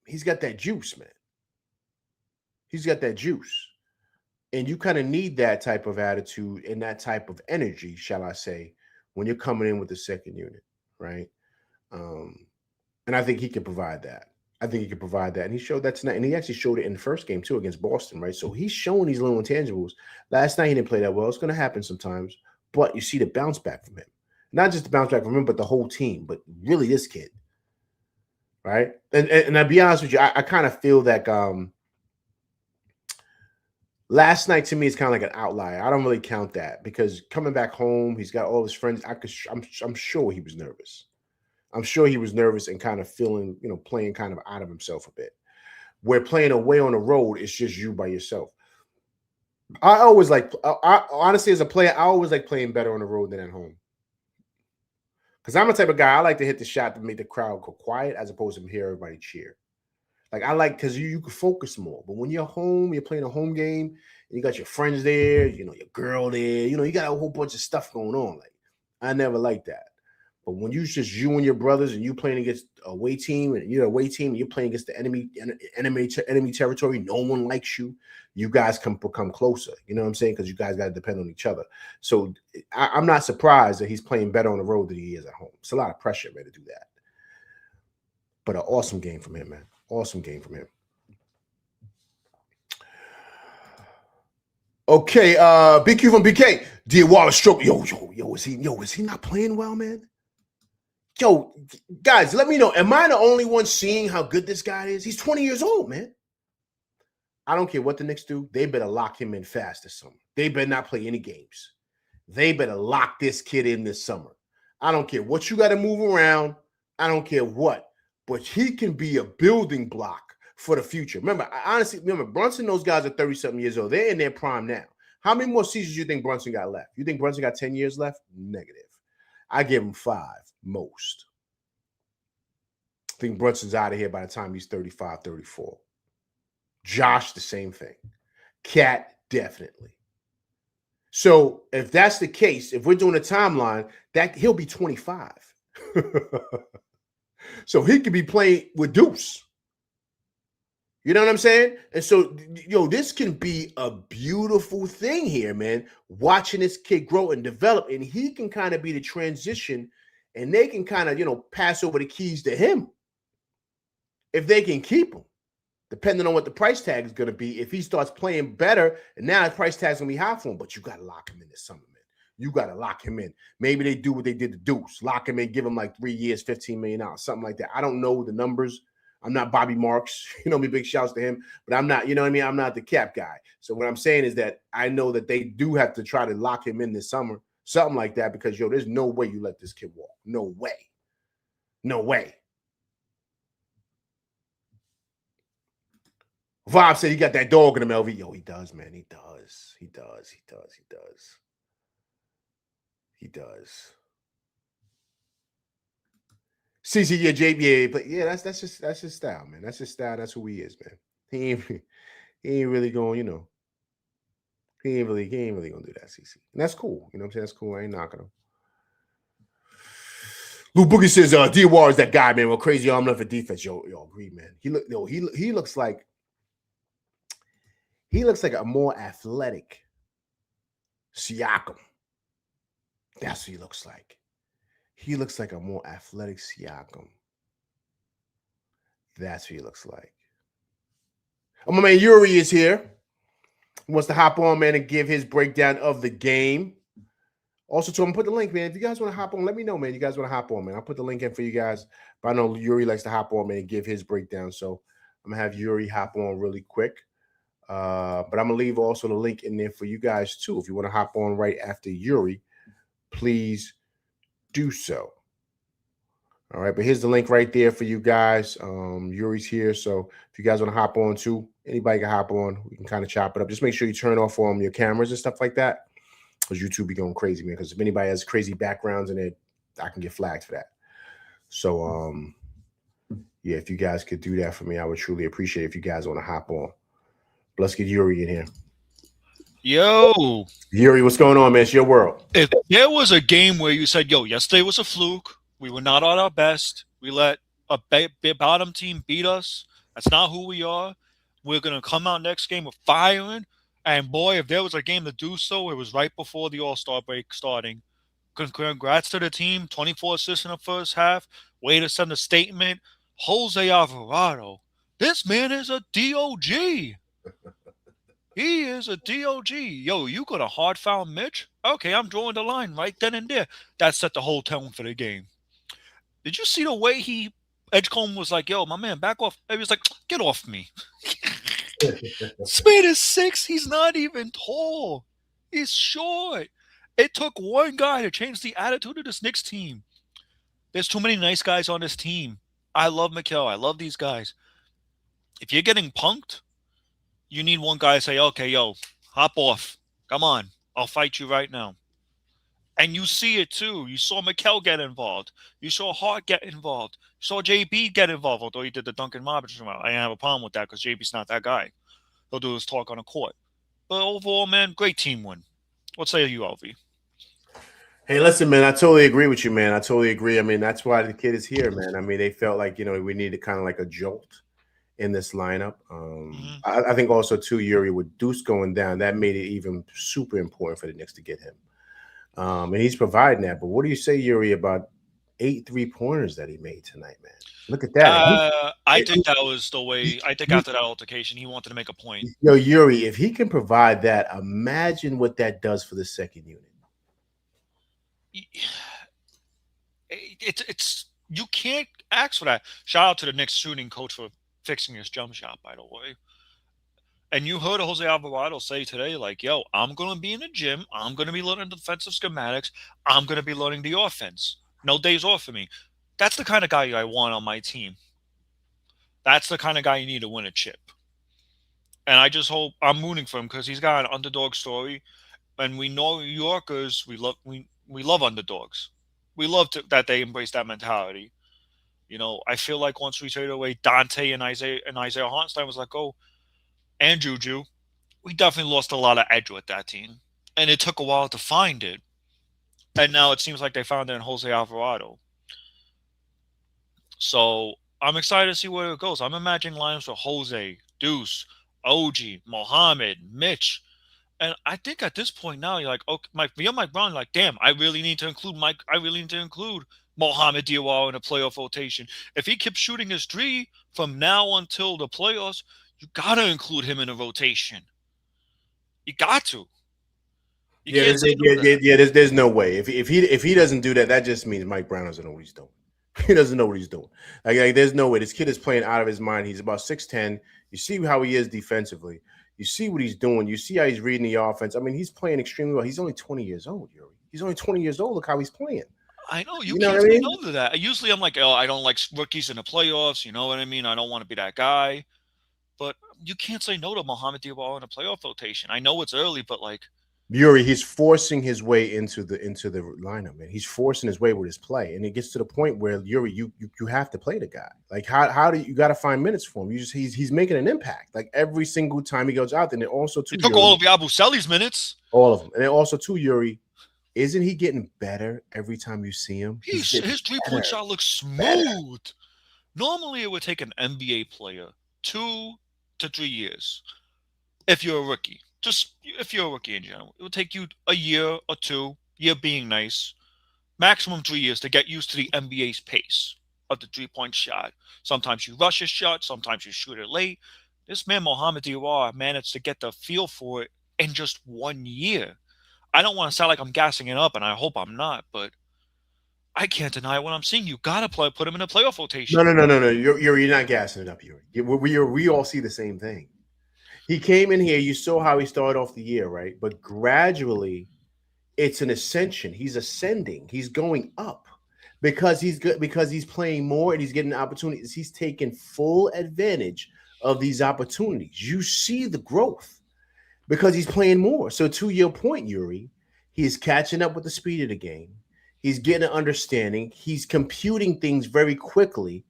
that juice, man. He's got that juice. And you kind of need that type of attitude and that type of energy, shall I say, when you're coming in with the second unit, right? And I think he can provide that. And he showed that tonight. And he actually showed it in the first game, too, against Boston, right? So he's showing these little intangibles. Last night, he didn't play that well. It's going to happen sometimes. But you see the bounce back from him. Not just the bounce back from him, but the whole team. But really this kid, right? And I'll be honest with you, I kind of feel that last night to me is kind of like an outlier. I don't really count that because coming back home, he's got all his friends. I'm sure he was nervous. I'm sure he was nervous and kind of feeling, playing kind of out of himself a bit. Where playing away on the road, it's just you by yourself. I honestly, as a player, I always like playing better on the road than at home. Because I'm the type of guy, I like to hit the shot to make the crowd go quiet as opposed to hear everybody cheer. Like, I like, because you can focus more. But when you're home, you're playing a home game, and you got your friends there, your girl there, you got a whole bunch of stuff going on. Like, I never liked that. But when you just you and your brothers and you playing against a away team and you're away team and you're playing against the enemy territory, no one likes you. You guys can become closer. You know what I'm saying? Because you guys got to depend on each other. So I'm not surprised that he's playing better on the road than he is at home. It's a lot of pressure, man, to do that. But an awesome game from him, man. Awesome game from him. Okay, BQ from BK. Wallace stroke. Yo, is he not playing well, man? Yo, guys, let me know. Am I the only one seeing how good this guy is? He's 20 years old, man. I don't care what the Knicks do. They better lock him in fast this summer. They better not play any games. They better lock this kid in this summer. I don't care what you got to move around. I don't care what. But he can be a building block for the future. Remember, Brunson, those guys are 30-something years old. They're in their prime now. How many more seasons do you think Brunson got left? You think Brunson got 10 years left? Negative. I give him 5, most. I think Brunson's out of here by the time he's 35, 34. Josh, the same thing. Cat, definitely. So if that's the case, if we're doing a timeline, that he'll be 25. So he could be playing with Deuce. You know what I'm saying? And so, this can be a beautiful thing here, man. Watching this kid grow and develop, and he can kind of be the transition, and they can kind of, pass over the keys to him if they can keep him, depending on what the price tag is going to be. If he starts playing better, and now his price tag's going to be high for him, but you got to lock him in this summer, man. You got to lock him in. Maybe they do what they did to Deuce. Lock him in, give him like 3 years, $15 million, something like that. I don't know the numbers. I'm not Bobby Marks. Big shouts to him. But I'm not, I'm not the cap guy. So what I'm saying is that I know that they do have to try to lock him in this summer, something like that, because, there's no way you let this kid walk. No way. No way. Vob said he got that dog in him, LV. Yo, he does, man. He does. He does. CC, yeah, JB, but yeah, that's his style, man. That's his style. That's who he is, man. He ain't really going, he ain't really gonna do that, CC. And that's cool. You know what I'm saying? That's cool. I ain't knocking him. Lou Boogie says, D-War is that guy, man. Well, crazy arm left for defense. Yo, agree, man. He looks like a more athletic Siakam. That's what he looks like. He looks like a more athletic Siakam. That's what he looks like. Oh, my man Yuri is here. He wants to hop on, man, and give his breakdown of the game. Also, told him, put the link, man. If you guys want to hop on, let me know, man. You guys want to hop on, man. I'll put the link in for you guys. But I know Yuri likes to hop on, man, and give his breakdown. So I'm going to have Yuri hop on really quick. But I'm going to leave also the link in there for you guys, too. If you want to hop on right after Yuri, please do so. All right, but here's the link right there for you guys. Yuri's here, so if you guys want to hop on too, anybody can hop on. We can kind of chop it up. Just make sure you turn off your cameras and stuff like that, because YouTube be going crazy, man. Because if anybody has crazy backgrounds in it, I can get flagged for that. So, yeah, if you guys could do that for me, I would truly appreciate it if you guys want to hop on. But let's get Yuri in here. Yo, Yuri, what's going on, man? It's your world. If there was a game where you said, yesterday was a fluke, we were not at our best, we let a bottom team beat us, that's not who we are, we're going to come out next game with firing, and boy, if there was a game to do so, it was right before the All-Star break starting. Congrats to the team, 24 assists in the first half, way to send a statement. Jose Alvarado, this man is a DOG. He is a DOG. Yo, you got a hard foul, Mitch? Okay, I'm drawing the line right then and there. That set the whole tone for the game. Did you see the way Edgecombe was like, yo, my man, back off. He was like, get off me. This man is 6. He's not even tall. He's short. It took one guy to change the attitude of this Knicks team. There's too many nice guys on this team. I love Mikal. I love these guys. If you're getting punked, you need one guy to say, okay, yo, hop off. Come on. I'll fight you right now. And you see it too. You saw Mikal get involved. You saw Hart get involved. You saw JB get involved, although he did the Duncan Robinson route. I didn't have a problem with that because JB's not that guy. He'll do his talk on the court. But overall, man, great team win. What say you, LV? Hey, listen, man, I totally agree with you, man. I totally agree. I mean, that's why the kid is here, man. I mean, they felt like, we needed kind of like a jolt in this lineup. I think also, too, Yuri, with Deuce going down, that made it even super important for the Knicks to get him. And he's providing that. But what do you say, Yuri, about 8 3-pointers that he made tonight, man? Look at that. I think that was the way. I think after that altercation, he wanted to make a point. Yo, Yuri, if he can provide that, imagine what that does for the second unit. it's you can't ask for that. Shout out to the Knicks shooting coach for fixing his jump shot, by the way. And you heard Jose Alvarado say today, like, yo, I'm going to be in the gym. I'm going to be learning defensive schematics. I'm going to be learning the offense. No days off for me. That's the kind of guy I want on my team. That's the kind of guy you need to win a chip. And I just hope I'm rooting for him because he's got an underdog story. And we know New Yorkers, we love underdogs. We love that they embrace that mentality. You know, I feel like once we traded away Dante and Isaiah Hartenstein was like, oh, and Juju, we definitely lost a lot of edge with that team. And it took a while to find it. And now it seems like they found it in Jose Alvarado. So I'm excited to see where it goes. I'm imagining lineups with Jose, Deuce, OG, Mohammed, Mitch. And I think at this point now, you're like, okay, you're Mike Brown, like, damn, I really need to include Mohamed Diawara in a playoff rotation. If he keeps shooting his three from now until the playoffs, you gotta include him in a rotation. You got to. You can't say no to that. There's no way. If he doesn't do that, that just means Mike Brown doesn't know what he's doing. He doesn't know what he's doing. Like there's no way. This kid is playing out of his mind. He's about 6'10". You see how he is defensively. You see what he's doing. You see how he's reading the offense. I mean, he's playing extremely well. He's only 20 years old, Yuri. He's only 20 years old. Look how he's playing. I know. You know can't what I say mean? no to that. Usually I'm like, oh, I don't like rookies in the playoffs. You know what I mean? I don't want to be that guy. But you can't say no to Mohamed Diawara in a playoff rotation. I know it's early, but like, Yuri, he's forcing his way into the lineup, man. He's forcing his way with his play, and it gets to the point where Yuri, you have to play the guy. Like how do you got to find minutes for him? He's making an impact like every single time he goes out there. And also too, he took all of Yabusele's minutes, all of them, and then also too, Yuri, isn't he getting better every time you see him? His 3-point shot looks smooth. Normally, it would take an NBA player 2 to 3 years if you're a rookie. Just if you're a rookie in general, it would take you a year or two, year being nice, maximum 3 years to get used to the NBA's pace of the 3-point shot. Sometimes you rush a shot, sometimes you shoot it late. This man, Mohamed Diawara, managed to get the feel for it in just 1 year. I don't want to sound like I'm gassing it up, and I hope I'm not, but I can't deny what I'm seeing. You gotta put him in a playoff rotation. No. You're not gassing it up, Yuri. We all see the same thing. He came in here. You saw how he started off the year, right? But gradually, it's an ascension. He's ascending. He's going up because he's good. Because he's playing more and he's getting opportunities. He's taking full advantage of these opportunities. You see the growth because he's playing more. So to your point, Yuri, he's catching up with the speed of the game. He's getting an understanding. He's computing things very quickly.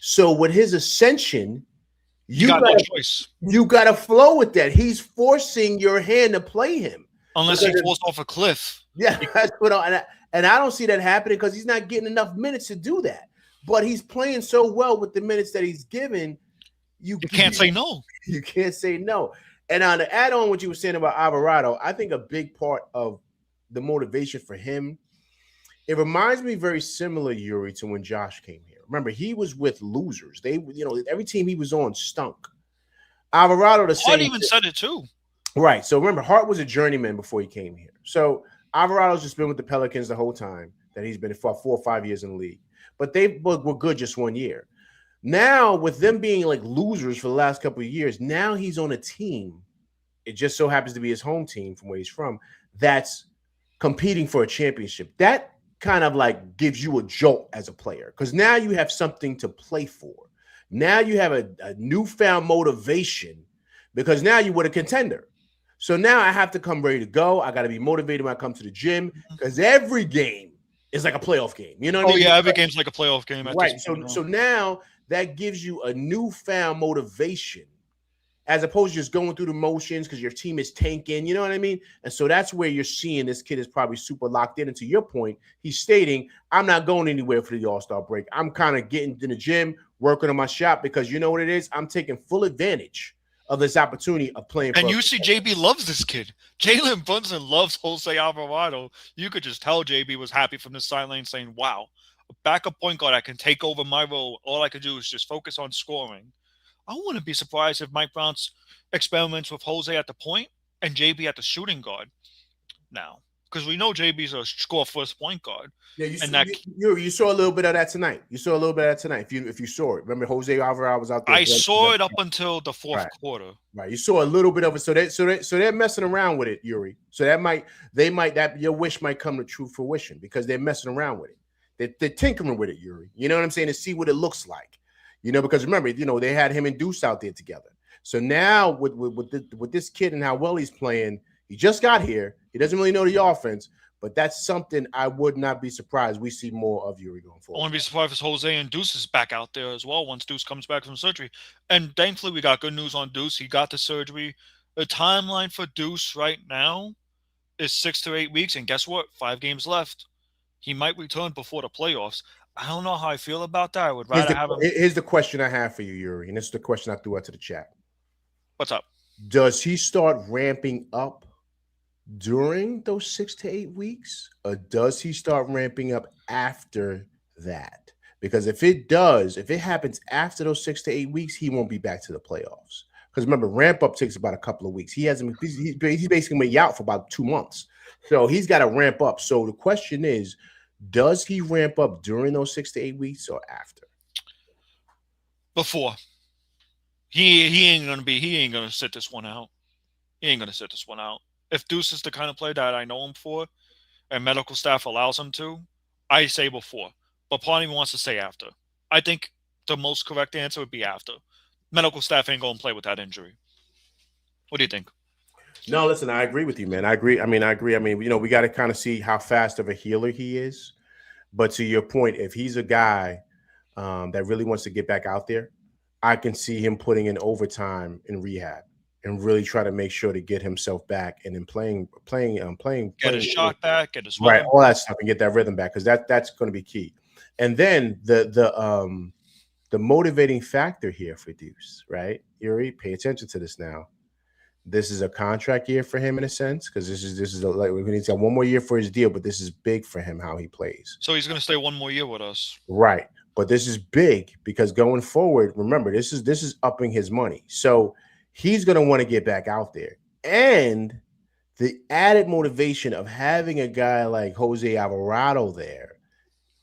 So with his ascension, you got no choice. You got to flow with that. He's forcing your hand to play him. Unless he falls off a cliff. Yeah, that's what and I don't see that happening because he's not getting enough minutes to do that. But he's playing so well with the minutes that he's given. You can't say no. You can't say no. And to add on what you were saying about Alvarado, I think a big part of the motivation for him, it reminds me very similar, Yuri, to when Josh came here. Remember, he was with losers. They, every team he was on stunk. Alvarado, the same. Hart even said it too. Right. So remember, Hart was a journeyman before he came here. So Alvarado's just been with the Pelicans the whole time that he's been for 4 or 5 years in the league. But they were good just 1 year. Now, with them being like losers for the last couple of years, now he's on a team. It just so happens to be his home team from where he's from that's competing for a championship. That kind of like gives you a jolt as a player because now you have something to play for. Now you have a newfound motivation because now you were a contender. So now I have to come ready to go. I got to be motivated when I come to the gym because every game is like a playoff game. You know what I mean? Yeah, every game's like a playoff game. Right. So now that gives you a newfound motivation as opposed to just going through the motions because your team is tanking, you know what I mean? And so that's where you're seeing this kid is probably super locked in. And to your point, he's stating, I'm not going anywhere for the All-Star break. I'm kind of getting in the gym, working on my shot because you know what it is? I'm taking full advantage of this opportunity of playing. And JB loves this kid. Jalen Brunson loves Jose Alvarado. You could just tell JB was happy from the sideline saying, wow, a backup point guard, I can take over my role. All I can do is just focus on scoring. I wouldn't be surprised if Mike Brown's experiments with Jose at the point and JB at the shooting guard now because we know JB's a score first point guard. Yeah, And you saw a little bit of that tonight. If you saw it, remember Jose Alvarado was out there. I saw it up until the fourth quarter. Right, you saw a little bit of it. So they're messing around with it, Yuri. So that your wish might come to true fruition because they're messing around with it. They're tinkering with it, Yuri. You know what I'm saying? To see what it looks like. You know, because remember, they had him and Deuce out there together. So now with this kid and how well he's playing, he just got here. He doesn't really know the offense, but that's something I would not be surprised we see more of Yuri going forward. I wouldn't be surprised if Jose and Deuce is back out there as well once Deuce comes back from surgery. And thankfully, we got good news on Deuce. He got the surgery. The timeline for Deuce right now is 6 to 8 weeks. And guess what? 5 games left. He might return before the playoffs. I don't know how I feel about that. I would rather have him. Here's the question I have for you, Yuri, and this is the question I threw out to the chat. What's up? Does he start ramping up during those 6 to 8 weeks, or does he start ramping up after that? Because if it happens after those 6 to 8 weeks, he won't be back to the playoffs. Because remember, ramp up takes about a couple of weeks. He's basically been out for about 2 months, so he's got to ramp up. So the question is, does he ramp up during those 6 to 8 weeks or after? Before. He ain't gonna sit this one out. He ain't gonna sit this one out. If Deuce is the kind of player that I know him for, and medical staff allows him to, I say before. But part of me wants to say after. I think the most correct answer would be after. Medical staff ain't gonna play with that injury. What do you think? No, listen, I agree with you, man. I agree. I mean, we got to kind of see how fast of a healer he is. But to your point, if he's a guy that really wants to get back out there, I can see him putting in overtime in rehab and really try to make sure to get himself back and then playing. Get his shot back, get his right, all that stuff, and get that rhythm back, because that's going to be key. And then the motivating factor here for Deuce, right? Yuri, pay attention to this now. This is a contract year for him in a sense, because this is like we need to have one more year for his deal, but this is big for him how he plays. So he's going to stay one more year with us, right? But this is big because going forward, remember, this is upping his money. So he's going to want to get back out there. And the added motivation of having a guy like Jose Alvarado there,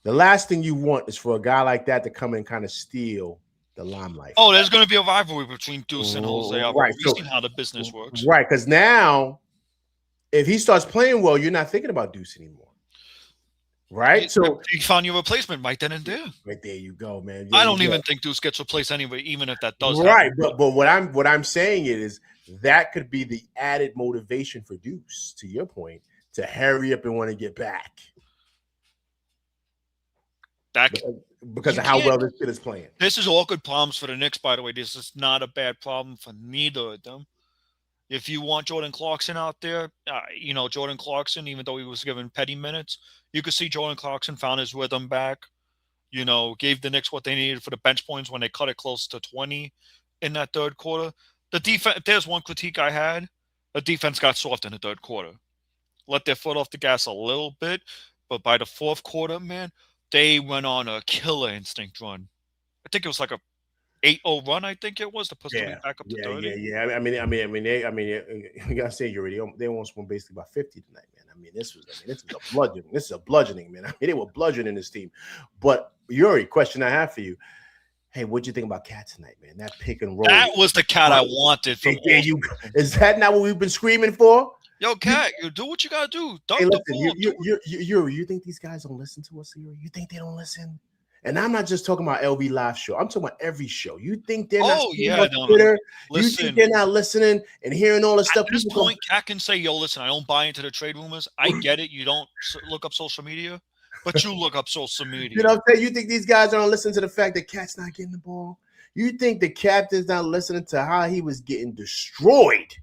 the last thing you want is for a guy like that to come and kind of steal the limelight. Oh, there's going to be a rivalry between Deuce and Jose Alvarado. Right. We've seen how the business works. Right, because now if he starts playing well, you're not thinking about Deuce anymore. Right, so you found your replacement right then and there. Right there, you go, man. I don't even think Deuce gets replaced anyway, even if that does. Right, but what I'm saying is that could be the added motivation for Deuce, to your point, to hurry up and want to get back. Because of how well this kid is playing. This is all good problems for the Knicks, by the way. This is not a bad problem for neither of them. If you want Jordan Clarkson out there, Jordan Clarkson, even though he was given petty minutes, you could see Jordan Clarkson found his rhythm back, gave the Knicks what they needed for the bench points when they cut it close to 20 in that third quarter. The defense, if there's one critique I had, the defense got soft in the third quarter. Let their foot off the gas a little bit, but by the fourth quarter, man, they went on a killer instinct run. I think it was like a 8-0 run, I think it was, to put them back up to 30. Yeah. I mean, you gotta say they almost won basically by 50 tonight, man. This was a bludgeoning. This is a bludgeoning, man. They were bludgeoning this team. But Yuri, question I have for you. Hey, what'd you think about Cat tonight, man? That pick and roll. That was the Cat I wanted. Is that not what we've been screaming for? Yo, Cat, you do what you gotta do. Hey, listen, you think these guys don't listen to us, Yuri? You think they don't listen? And I'm not just talking about LB Live show. I'm talking about every show. You think they're not on Twitter? You think they're not listening and hearing all the stuff? At this point, Cat can say, yo, listen, I don't buy into the trade rumors. I get it. You don't look up social media, but you look up social media. You know what I'm saying? You think these guys aren't listening to the fact that Cat's not getting the ball? You think the captain's not listening to how he was getting destroyed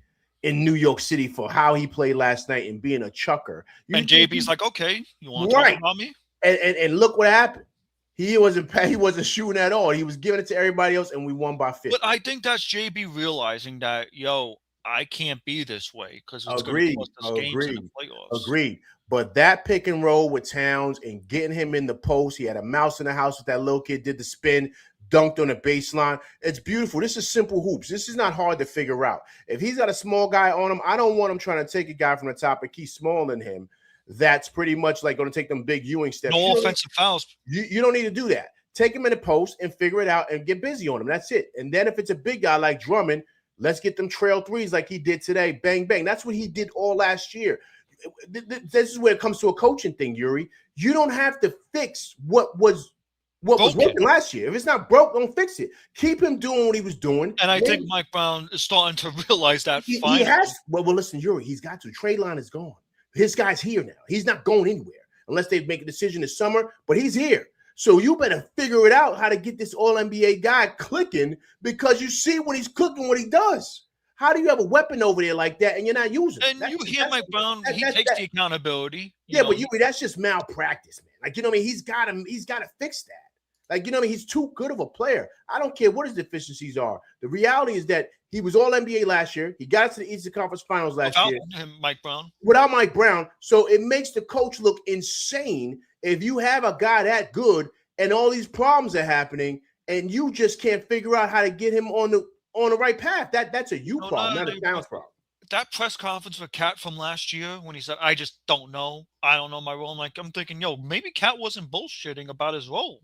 in New York City for how he played last night and being a chucker? And JB's like, okay, you want to talk about me? And look what happened. He wasn't shooting at all. He was giving it to everybody else, and we won by 50. But I think that's JB realizing that, I can't be this way because it's going to cost us games in the playoffs. Agreed. But that pick and roll with Towns and getting him in the post, he had a mouse in the house with that little kid, did the spin, dunked on the baseline. It's beautiful. This is simple hoops. This is not hard to figure out. If he's got a small guy on him, I don't want him trying to take a guy from the top and keep smaller than him. that's pretty much like going to take them big Ewing steps. No offensive fouls. You don't need to do that. Take him in the post and figure it out and get busy on him. That's it. And then if it's a big guy like Drummond, let's get them trail threes like he did today. Bang, bang. That's what he did all last year. This is where it comes to a coaching thing, Yuri. You don't have to fix what was working last year. If it's not broke, don't fix it. Keep him doing what he was doing. And I think Mike Brown is starting to realize that he finally. has. Well, listen, Yuri, he's got to. Trade line is gone. His guy's here now. He's not going anywhere unless they make a decision this summer, but he's here. So you better figure it out how to get this All-NBA guy clicking, because you see when he's cooking what he does. How do you have a weapon over there like that and you're not using it? And you hear Mike Brown, he takes the accountability. Yeah, but Yuri, that's just malpractice, man. Like, you know what I mean? He's got to fix that. Like, you know what I mean? He's too good of a player. I don't care what his deficiencies are. The reality is that he was All-NBA last year. He got to the Eastern Conference Finals last year. Without Mike Brown. So it makes the coach look insane if you have a guy that good and all these problems are happening and you just can't figure out how to get him on the right path. That's a problem, not a Towns problem. That press conference with Cat from last year when he said, I just don't know. I don't know my role. I'm thinking, maybe Cat wasn't bullshitting about his role.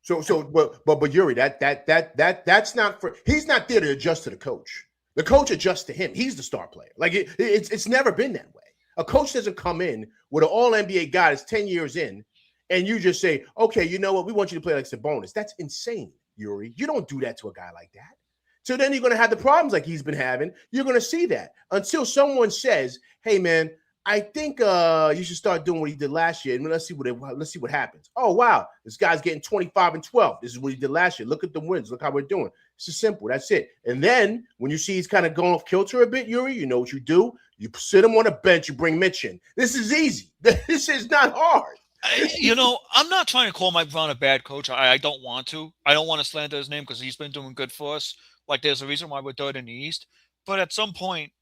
But Yuri, that's not for. He's not there to adjust to the coach. The coach adjusts to him. He's the star player. Like it's never been that way. A coach doesn't come in with an All-NBA guy that's 10 years in, and you just say, okay, you know what? We want you to play like Sabonis. That's insane, Yuri. You don't do that to a guy like that. So then you're going to have the problems like he's been having. You're going to see that until someone says, hey, man, I think you should start doing what he did last year. And let's see what happens. Oh, wow. This guy's getting 25 and 12. This is what he did last year. Look at the wins. Look how we're doing. It's just simple. That's it. And then when you see he's kind of going off kilter a bit, Yuri, you know what you do? You sit him on a bench. You bring Mitch in. This is easy. This is not hard. I'm not trying to call Mike Brown a bad coach. I don't want to. I don't want to slander his name because he's been doing good for us. Like, there's a reason why we're third in the East. But at some point,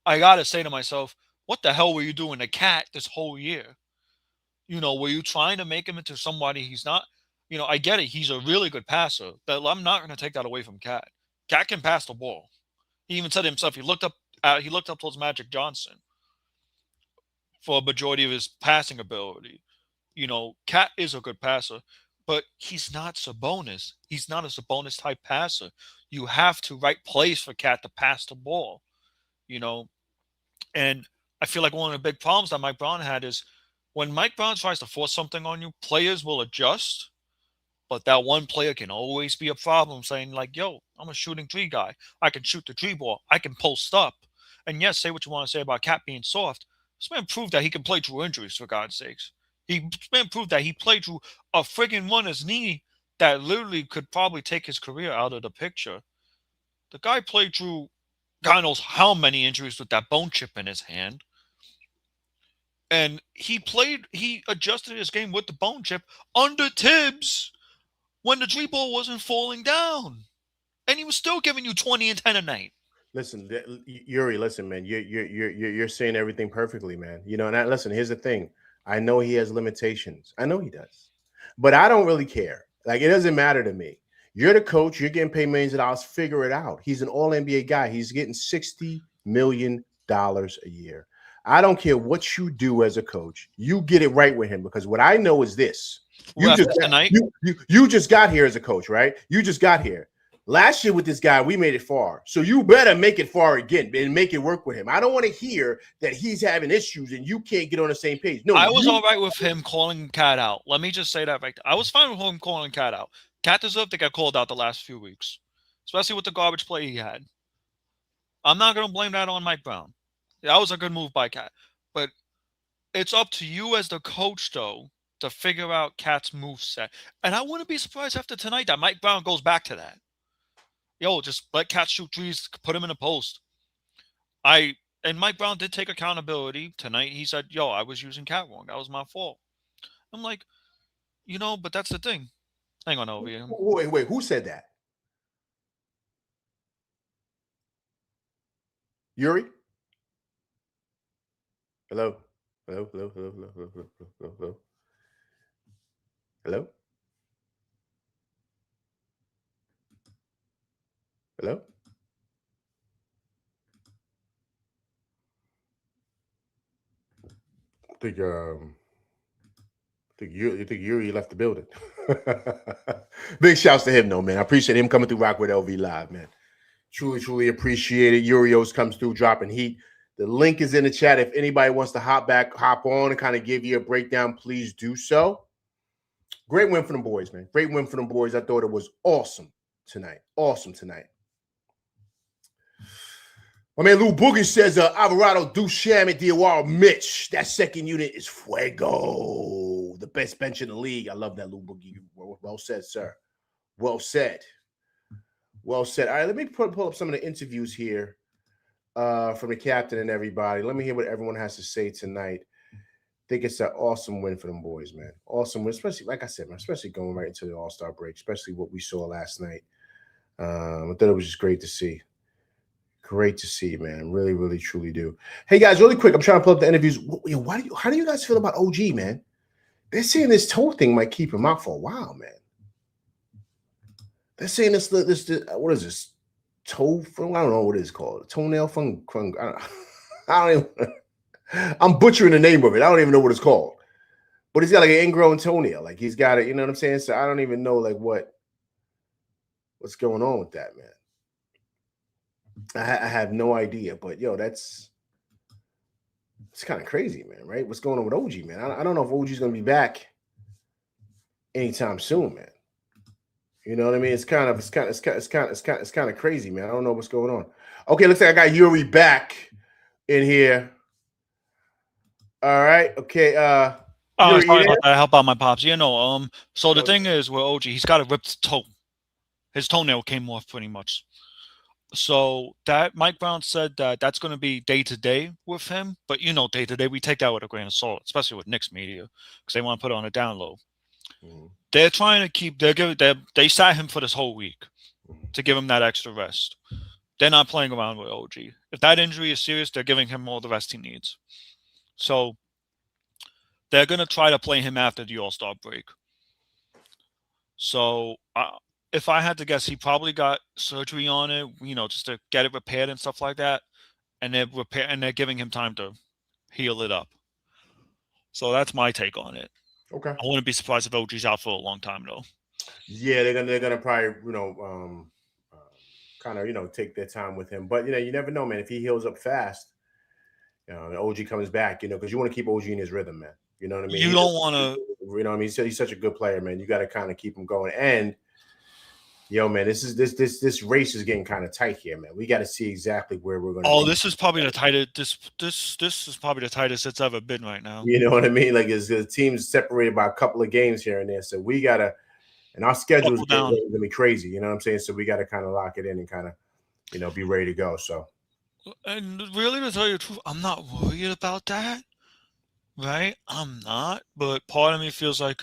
I got to say to myself, what the hell were you doing to Cat this whole year? Were you trying to make him into somebody he's not? I get it. He's a really good passer. But I'm not going to take that away from Cat. Cat can pass the ball. He even said himself, he looked up towards Magic Johnson for a majority of his passing ability. Cat is a good passer, but he's not Sabonis. He's not a Sabonis type passer. You have to write plays for Cat to pass the ball, and I feel like one of the big problems that Mike Brown had is when Mike Brown tries to force something on you, players will adjust, but that one player can always be a problem, saying like, yo, I'm a shooting three guy. I can shoot the three ball. I can post up. And yes, say what you want to say about Cat being soft. This man proved that he can play through injuries, for God's sakes. This man proved that he played through a friggin' runner's knee that literally could probably take his career out of the picture. The guy played through God knows how many injuries with that bone chip in his hand. And he adjusted his game with the bone chip under Tibbs when the three ball wasn't falling down. And he was still giving you 20 and 10 a night. Listen, Yuri, listen, man, you're saying everything perfectly, man. And listen, here's the thing. I know he has limitations. I know he does. But I don't really care. Like, it doesn't matter to me. You're the coach. You're getting paid millions of dollars. Figure it out. He's an All-NBA guy. He's getting $60 million a year. I don't care what you do as a coach. You get it right with him, because what I know is this. You just got here as a coach, right? You just got here. Last year with this guy, we made it far. So you better make it far again and make it work with him. I don't want to hear that he's having issues and you can't get on the same page. No, I was all right with him calling Cat out. Let me just say that right there. I was fine with him calling Cat out. Cat deserved to get called out the last few weeks, especially with the garbage play he had. I'm not going to blame that on Mike Brown. That was a good move by Cat. But it's up to you as the coach, though, to figure out Cat's moveset. And I wouldn't be surprised after tonight that Mike Brown goes back to that. Just let Cat shoot threes, put him in a post. And Mike Brown did take accountability tonight. He said, I was using Cat wrong. That was my fault. I'm like, but that's the thing. Hang on over here. Wait, who said that? Yuri? Hello? Hello? Hello? Hello? Hello? Hello? Hello? Hello? Hello? Hello? Hello? think you think Yuri left the building. Big shouts to him, though, man. I appreciate him coming through Rock with LV Live, man. Truly appreciate it. Urios comes through dropping heat. The link is in the chat. If anybody wants to hop on and kind of give you a breakdown, please do so. Great win for them boys, man. Great win for them boys. I thought it was awesome tonight. My man Lou Boogie says, Alvarado, Duchamp, and Diawara, Mitch. That second unit is fuego. The best bench in the league. I love that, Lou Boogie. Well said, sir. Well said. All right, let me pull up some of the interviews here from the captain and everybody. Let me hear what everyone has to say tonight. I think it's an awesome win for them boys, man. Awesome win, especially, like I said, man, especially going right into the All-Star break, especially what we saw last night. I thought it was just great to see. Great to see, man. Really, truly do. Hey, guys, really quick, I'm trying to pull up the interviews. How do you guys feel about OG, man? They're saying this toe thing might keep him out for a while, man. They're saying this what is this? Toe fung? I don't know what it's called. Toenail fung. I don't even. I'm butchering the name of it. I don't even know what it's called. But he's got like an ingrown toenail. Like he's got it, you know what I'm saying? So I don't even know like what's going on with that, man. I have no idea. But yo, it's kind of crazy, man, right? What's going on with OG, man? I don't know if OG's gonna be back anytime soon, man. You know what I mean? It's kind of crazy, man. I don't know what's going on. Okay, looks like I got Yuri back in here. All right. Okay. Sorry about that. Help out my pops. So the thing is with OG, he's got a ripped toe. His toenail came off pretty much. So that Mike Brown said that's going to be day to day with him. But day to day, we take that with a grain of salt, especially with Knicks media, because they want to put it on a down low. Mm-hmm. They're trying to keep. They sat him for this whole week to give him that extra rest. They're not playing around with OG. If that injury is serious, they're giving him all the rest he needs. So they're going to try to play him after the All-Star break. So if I had to guess, he probably got surgery on it, just to get it repaired and stuff like that. And they're giving him time to heal it up. So that's my take on it. Okay. I wouldn't be surprised if OG's out for a long time, though. Yeah, they're gonna probably kind of take their time with him. But you never know, man. If he heals up fast, OG comes back, because you want to keep OG in his rhythm, man. You know what I mean? You don't want to. You know what I mean? He's such a good player, man. You got to kind of keep him going. And man, this race is getting kind of tight here, man. We got to see exactly where we're going to. Oh, this is probably the tightest. This is probably the tightest it's ever been right now. You know what I mean? Like the team's separated by a couple of games here and there, so we gotta. And our schedule is going to be crazy. You know what I'm saying? So we got to kind of lock it in and kind of, be ready to go. So. And really, to tell you the truth, I'm not worried about that. Right? I'm not. But part of me feels like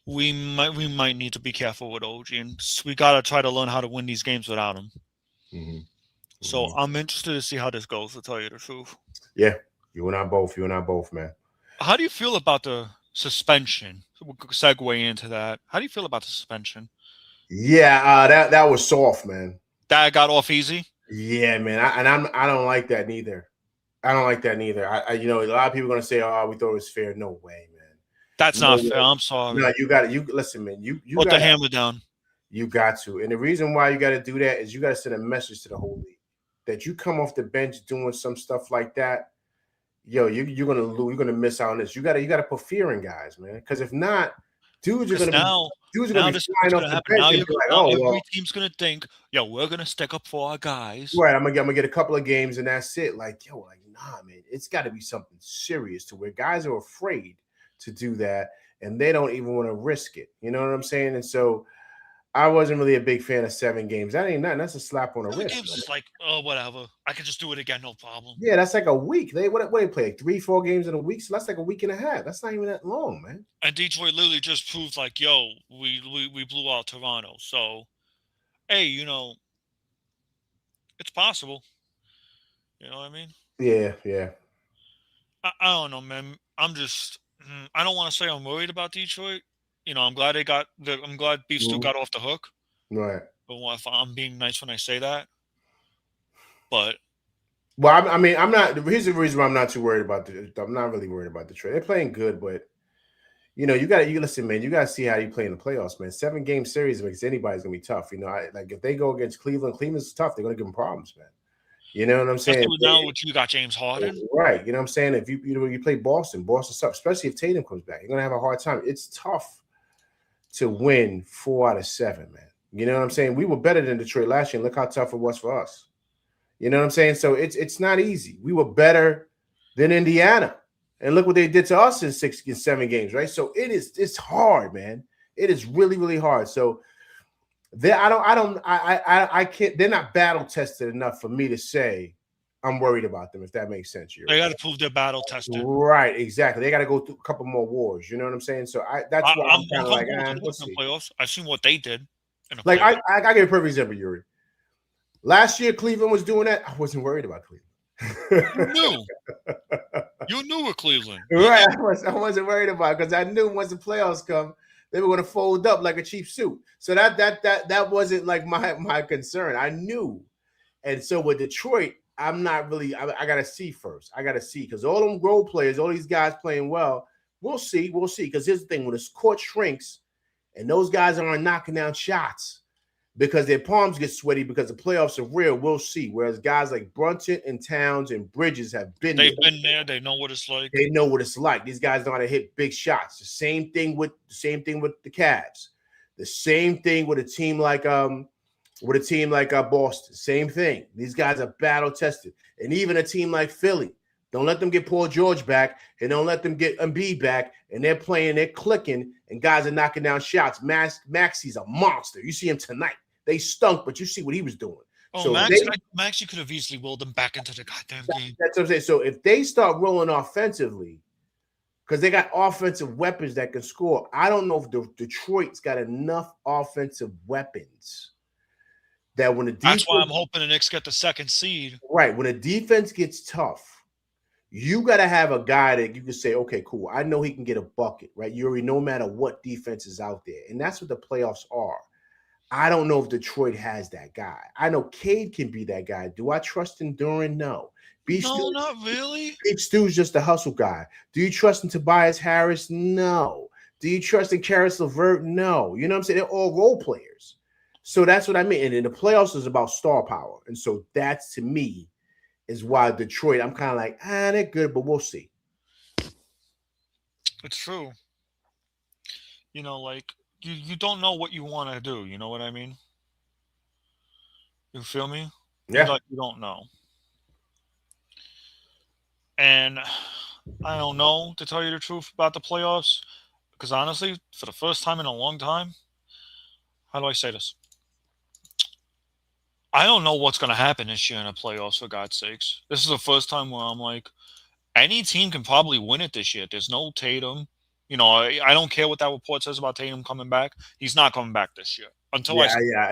we might need to be careful with OG, and we gotta try to learn how to win these games without him. Mm-hmm. So I'm interested to see how this goes, to tell you the truth. Yeah, you and I both, man. How do you feel about the suspension? We'll segue into that. How do you feel about the suspension? Yeah, that was soft, man. That got off easy. Yeah, man. I don't like that neither. I don't like that neither. A lot of people are gonna say, "Oh, we thought it was fair." No way, man. That's not fair. I'm sorry. No, you got to. You listen, man. You put the hammer down. You got to, and the reason why you got to do that is you got to send a message to the whole league that you come off the bench doing some stuff like that. Yo, you're gonna lose. You're gonna miss out on this. You gotta put fear in guys, man. Because if not, dudes are gonna be flying off the bench. Every team's gonna think, yo, we're gonna stick up for our guys. Right, I'm gonna get a couple of games and that's it. Like, nah, man, it's got to be something serious to where guys are afraid to do that and they don't even want to risk it. You know what I'm saying? And so I wasn't really a big fan of 7 games. That ain't nothing. That's a slap on the wrist. Games is like, oh, whatever. I could just do it again, no problem. Yeah, that's like a week. They play 3-4 games in a week, so that's like a week and a half. That's not even that long, man. And Detroit literally just proved like, yo, we blew out Toronto. So, hey, it's possible. You know what I mean? Yeah. I don't know, man. I don't want to say I'm worried about Detroit. I'm glad I'm glad Beef still got off the hook. Right. But if I'm being nice when I say that. But Well, I mean, I'm not. Here's the reason why I'm not too worried about I'm not really worried about Detroit. They're playing good, but you listen, man. You got to see how you play in the playoffs, man. 7-game series against anybody's gonna be tough. Like if they go against Cleveland, Cleveland's tough. They're gonna give them problems, man. You know what I'm saying? Especially now what you got James Harden. Right. You know what I'm saying? If you play Boston's tough, especially if Tatum comes back. You're gonna have a hard time. It's tough to win 4 out of 7, man. You know what I'm saying? We were better than Detroit last year. And look how tough it was for us. You know what I'm saying? So it's not easy. We were better than Indiana. And look what they did to us in 7 games, right? So it's hard, man. It is really, really hard. So I can't, they're not battle tested enough for me to say I'm worried about them, if that makes sense. They got to prove they're battle tested. Right, exactly. They got to go through a couple more wars. You know what I'm saying? So that's why I'm kind of like, let's see. Playoffs. I've seen what they did. Like I give a perfect example, Yuri. Last year, Cleveland was doing that. I wasn't worried about Cleveland. You knew with Cleveland. Right. I wasn't worried about it because I knew once the playoffs come, they were going to fold up like a cheap suit. So that wasn't like my concern. I knew. And so with Detroit, I'm not really, I got to see first. I got to see because all them role players, all these guys playing well, we'll see. We'll see. Because here's the thing, when the court shrinks and those guys aren't knocking down shots, because their palms get sweaty because the playoffs are real, we'll see. Whereas guys like Brunson and Towns and Bridges have been there. They've been there. They know what it's like. They know what it's like. These guys know how to hit big shots. The same thing with the Cavs. The same thing with a team like Boston. Same thing. These guys are battle tested. And even a team like Philly. Don't let them get Paul George back, and don't let them get Embiid back. And they're playing, they're clicking, and guys are knocking down shots. Maxey's a monster. You see him tonight. They stunk, but you see what he was doing. Oh, so Max, you could have easily willed them back into the goddamn game. That's what I'm saying. So if they start rolling offensively, because they got offensive weapons that can score, I don't know if Detroit's got enough offensive weapons that when the defense, that's why I'm hoping the Knicks get the 2nd seed. Right. When the defense gets tough, you got to have a guy that you can say, okay, cool. I know he can get a bucket, right? Yuri, no matter what defense is out there. And that's what the playoffs are. I don't know if Detroit has that guy. I know Cade can be that guy. Do I trust in Duran? No. No, not really. Big Stu's just a hustle guy. Do you trust in Tobias Harris? No. Do you trust in Karis LeVert? No. You know what I'm saying? They're all role players. So that's what I mean. And in the playoffs is about star power. And so that's, to me, is why Detroit, I'm kind of like, they're good, but we'll see. It's true. Like, you don't know what you want to do. You know what I mean? You feel me? Yeah. Like you don't know. And I don't know, to tell you the truth about the playoffs, because honestly, for the first time in a long time, how do I say this? I don't know what's going to happen this year in the playoffs, for God's sakes. This is the first time where I'm like, any team can probably win it this year. There's no Tatum. I don't care what that report says about Tatum coming back. He's not coming back this year. I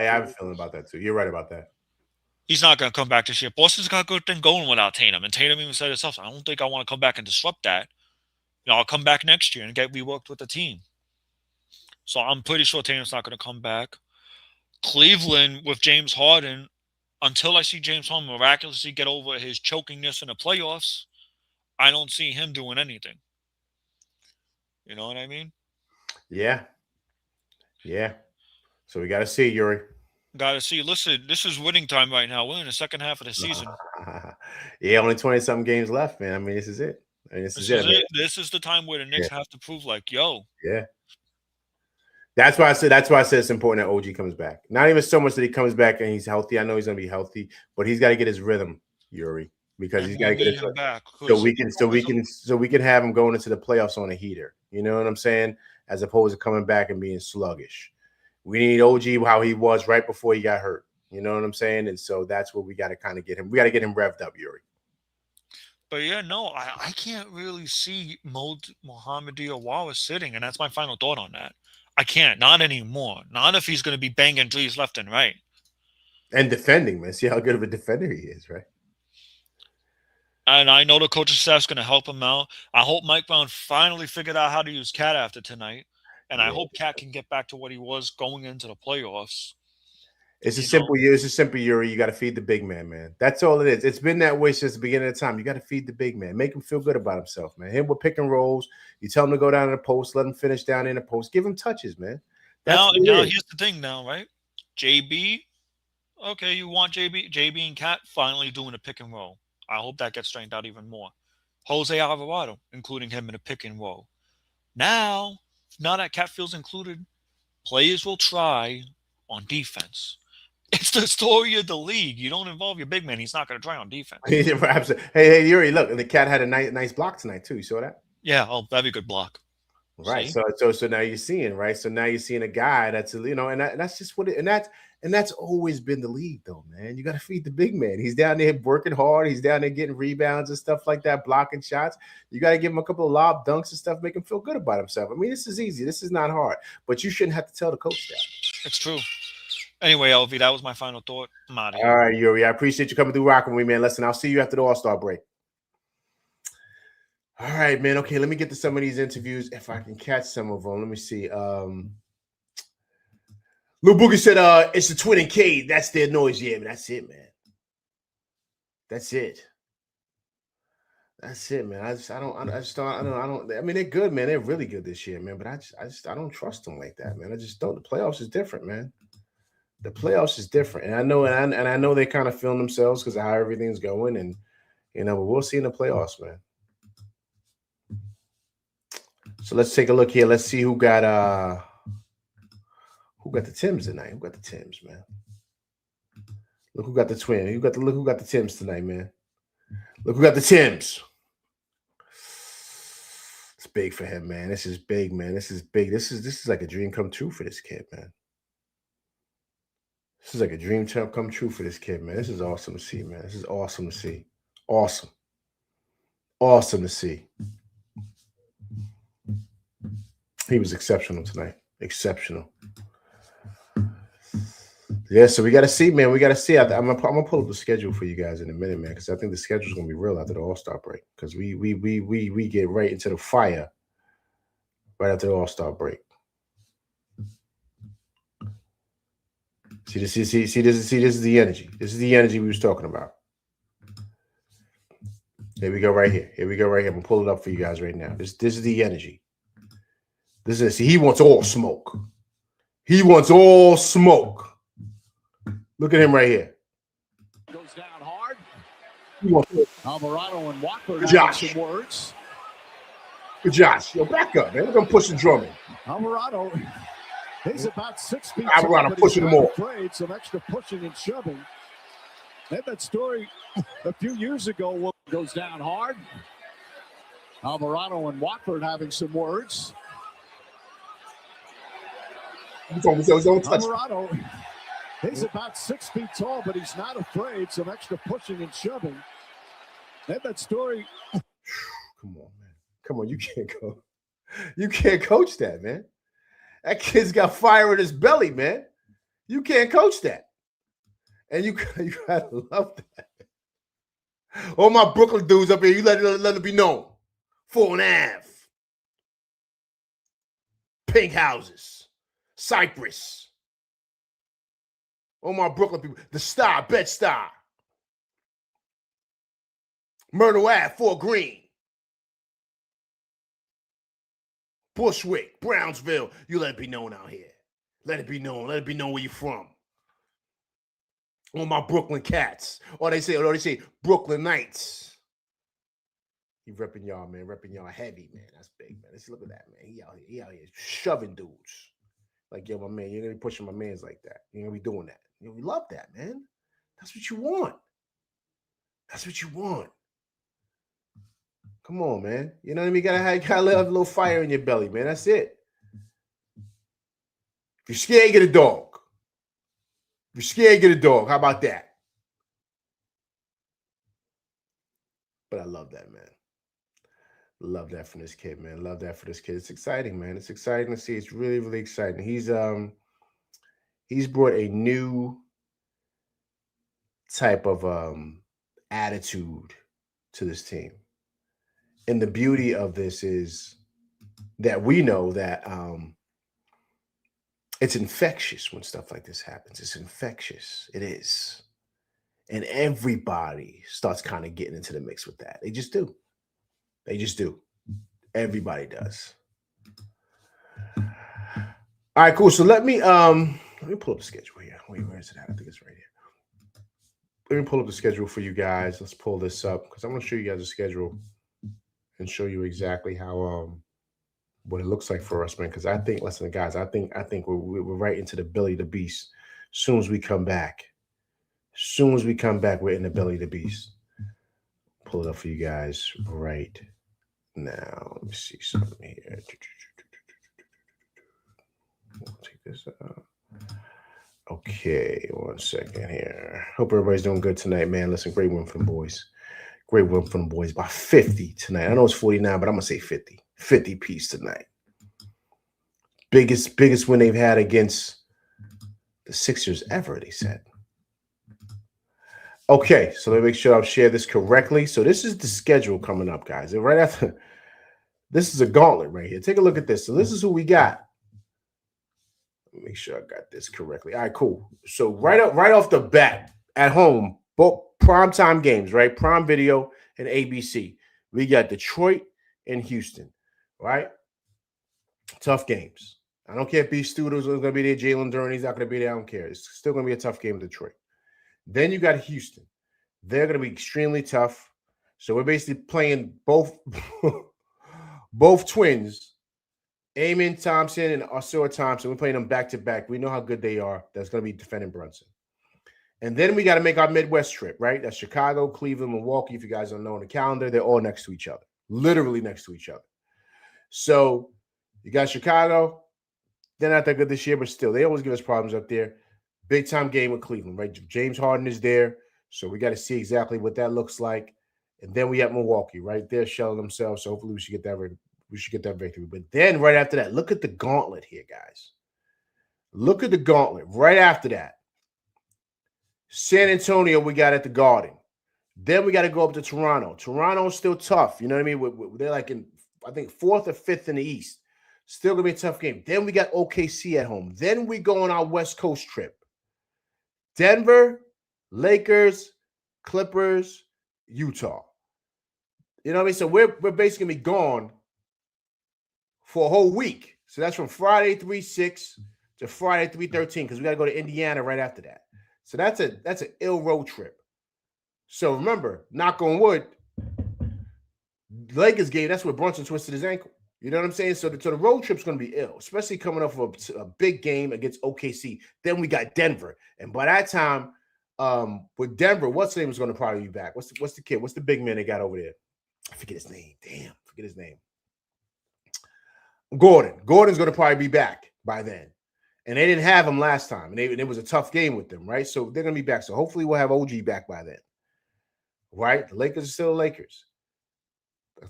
have a feeling about that too. You're right about that. He's not going to come back this year. Boston's got a good thing going without Tatum. And Tatum even said himself, I don't think I want to come back and disrupt that. I'll come back next year and get reworked with the team. So I'm pretty sure Tatum's not going to come back. Cleveland with James Harden, until I see James Harden miraculously get over his chokingness in the playoffs, I don't see him doing anything. You know what I mean? Yeah. So we got to see, Yuri. Got to see. Listen, this is winning time right now. We're in the second half of the season. Yeah, only 20-something games left, man. I mean, this is it. This is it. This is the time where the Knicks have to prove, like, yo. Yeah. That's why I said it's important that OG comes back. Not even so much that he comes back and he's healthy. I know he's going to be healthy, but he's got to get his rhythm, Yuri, because he's got to get his rhythm back. So we can have him going into the playoffs on a heater. You know what I'm saying? As opposed to coming back and being sluggish. We need OG how he was right before he got hurt. You know what I'm saying? And so that's what we got to kind of get him. We got to get him revved up, Yuri. But yeah, no, I can't really see Mohamed Diawara sitting, and that's my final thought on that. I can't. Not anymore. Not if he's going to be banging threes left and right. And defending, man. See how good of a defender he is, right? And I know the coaching staff's going to help him out. I hope Mike Brown finally figured out how to use Cat after tonight. And I hope Cat can get back to what he was going into the playoffs. It's a simple Yuri. You got to feed the big man. That's all it is. It's been that way since the beginning of the time. You got to feed the big man. Make him feel good about himself, man. Him with pick and rolls. You tell him to go down in the post. Let him finish down in the post. Give him touches, man. Now here's the thing now, right? JB, okay, you want JB and Cat finally doing a pick and roll. I hope that gets straightened out even more. Jose Alvarado, including him in a pick and roll. Now that Cat feels included, players will try on defense. It's the story of the league. You don't involve your big man, he's not going to try on defense. Hey, Yuri, look, and the Cat had a nice block tonight too. You saw that? Yeah, that'd be a good block. Right. See? So now you're seeing, right? So now you're seeing a guy that's, and that's just what it, and that's always been the league, though, man. You got to feed the big man. He's down there working hard. He's down there getting rebounds and stuff like that, blocking shots. You got to give him a couple of lob dunks and stuff, make him feel good about himself. I mean, this is easy. This is not hard, but you shouldn't have to tell the coach that. It's true. Anyway, LV, that was my final thought. I'm out of here. All right, Yuri, I appreciate you coming through rocking with me, man. Listen, I'll see you after the All-Star break. All right, man. Okay, let me get to some of these interviews if I can catch some of them. Let me see. Lil Boogie said, it's the Twin and Cade. That's their noise. Yeah, man. That's it, man. That's it. That's it, man. I mean, they're good, man. They're really good this year, man. But I don't trust them like that, man. I just don't. The playoffs is different, man. The playoffs is different. And I know they kind of feeling themselves because of how everything's going. And, but we'll see in the playoffs, man. So let's take a look here. Let's see who got the Timbs tonight. Who got the Timbs, man? Look who got the Twin. Look who got the Timbs tonight, man. Look who got the Timbs. It's big for him, man. This is big, man. This is big. This is like a dream come true for this kid, man. This is like a dream come true for this kid, man. This is awesome to see, man. This is awesome to see. Awesome. Awesome to see. He was exceptional tonight. Exceptional. Yeah, so we got to see, man. We got to see. I'm gonna pull up the schedule for you guys in a minute, man, because I think the schedule is gonna be real after the All-Star break. Because we get right into the fire right after the All-Star break. This is the energy. This is the energy we was talking about. Here we go, right here. Here we go, right here. I'm gonna pull it up for you guys right now. This is the energy. He wants all smoke. He wants all smoke. Look at him right here. Goes down hard. Alvarado and Walker. Good Josh. Some words. Good Josh. Yo, back up, man. We're gonna push the drumming. Alvarado. He's about 6 feet. Alvarado pushing them all. Some extra pushing and shoving. Had that story a few years ago. Goes down hard. Alvarado and Watford having some words. Alvarado, he's about 6 feet tall, but he's not afraid. Some extra pushing and shoving. Had that story. Come on, man. Come on, you can't go. You can't coach that, man. That kid's got fire in his belly, man. You can't coach that. And you gotta love that. All my Brooklyn dudes up here, you let it be known. 4 Ave. Pink houses. Cypress. All my Brooklyn people. The Star, Bed-Stuy. Myrtle Ave, Fort Greene. Bushwick, Brownsville. You let it be known out here. Let it be known. Let it be known where you're from. All my Brooklyn cats. Or they say Brooklyn Knights. He repping y'all, man. Repping y'all heavy, man. That's big, man. Let's look at that, man. He out here shoving dudes. Like, yo, my man, you're gonna be pushing my mans like that. You're gonna be doing that. We love that, man. That's what you want. That's what you want. Come on, man. You know what I mean? You gotta have a little fire in your belly, man. That's it. If you're scared, get a dog. If you're scared, get a dog. How about that? But I love that, man. Love that from this kid, man. Love that for this kid. It's exciting, man. It's exciting to see. It's really, really exciting. He's brought a new type of attitude to this team. And the beauty of this is that we know that It's infectious when stuff like this happens. It's infectious. It is. And everybody starts kind of getting into the mix with that. They just do. They just do. Everybody does. All right, cool. So let me pull up the schedule here. Wait, where is it at? I think it's right here. Let me pull up the schedule for you guys. Let's pull this up because I'm going to show you guys the schedule and show you exactly how what it looks like for us, man. Because I think, listen, guys, I think we're right into the belly of the beast. As soon as we come back, we're in the belly of the beast. Pull it up for you guys right now. Let me see something here. We'll take this out. Okay, 1 second here. Hope everybody's doing good tonight, man. Listen, great win from the boys. Great win from the boys by 50 tonight. I know it's 49, but I'm going to say 50. 50 piece tonight. Biggest win they've had against the Sixers ever, they said. Okay, so let me make sure I've shared this correctly. So this is the schedule coming up, guys. And right after, this is a gauntlet right here. Take a look at this. So this is who we got. Make sure I got this correctly. All right, cool. So right off the bat, at home, both primetime games, right? Prime Video and ABC. We got Detroit and Houston, right? Tough games. I don't care if B. Studios is going to be there. Jalen Durney's not going to be there. I don't care. It's still going to be a tough game in Detroit. Then you got Houston. They're going to be extremely tough. So we're basically playing both twins, Amen Thompson and Osura Thompson. We're playing them back-to-back. We know how good they are. That's going to be defending Brunson. And then we got to make our Midwest trip, right? That's Chicago, Cleveland, Milwaukee. If you guys don't know on the calendar, they're all next to each other. Literally next to each other. So you got Chicago. They're not that good this year, but still, they always give us problems up there. Big-time game with Cleveland, right? James Harden is there. So we got to see exactly what that looks like. And then we have Milwaukee, right? They're shelling themselves. So hopefully we should get that victory. But then right after that, look at the gauntlet here, guys. Look at the gauntlet. Right after that, San Antonio, we got at the Garden. Then we got to go up to Toronto. Toronto's still tough. You know what I mean? They're like in, I think, 4th or 5th in the East. Still going to be a tough game. Then we got OKC at home. Then we go on our West Coast trip. Denver, Lakers, Clippers, Utah. You know what I mean? So we're basically going to be gone for a whole week. So that's from Friday 3/6 to Friday 3/13 because we got to go to Indiana right after that. So that's an ill road trip. So remember, knock on wood, Lakers game, that's where Brunson twisted his ankle. You know what I'm saying? So the road trip's going to be ill, especially coming off of a big game against OKC. Then we got Denver. And by that time, with Denver, what's the name is going to probably be back? What's the kid? What's the big man they got over there? I forget his name. Damn, forget his name. Gordon. Gordon's going to probably be back by then. And they didn't have him last time. And it was a tough game with them, right? So they're going to be back. So hopefully we'll have OG back by then. Right? The Lakers are still the Lakers.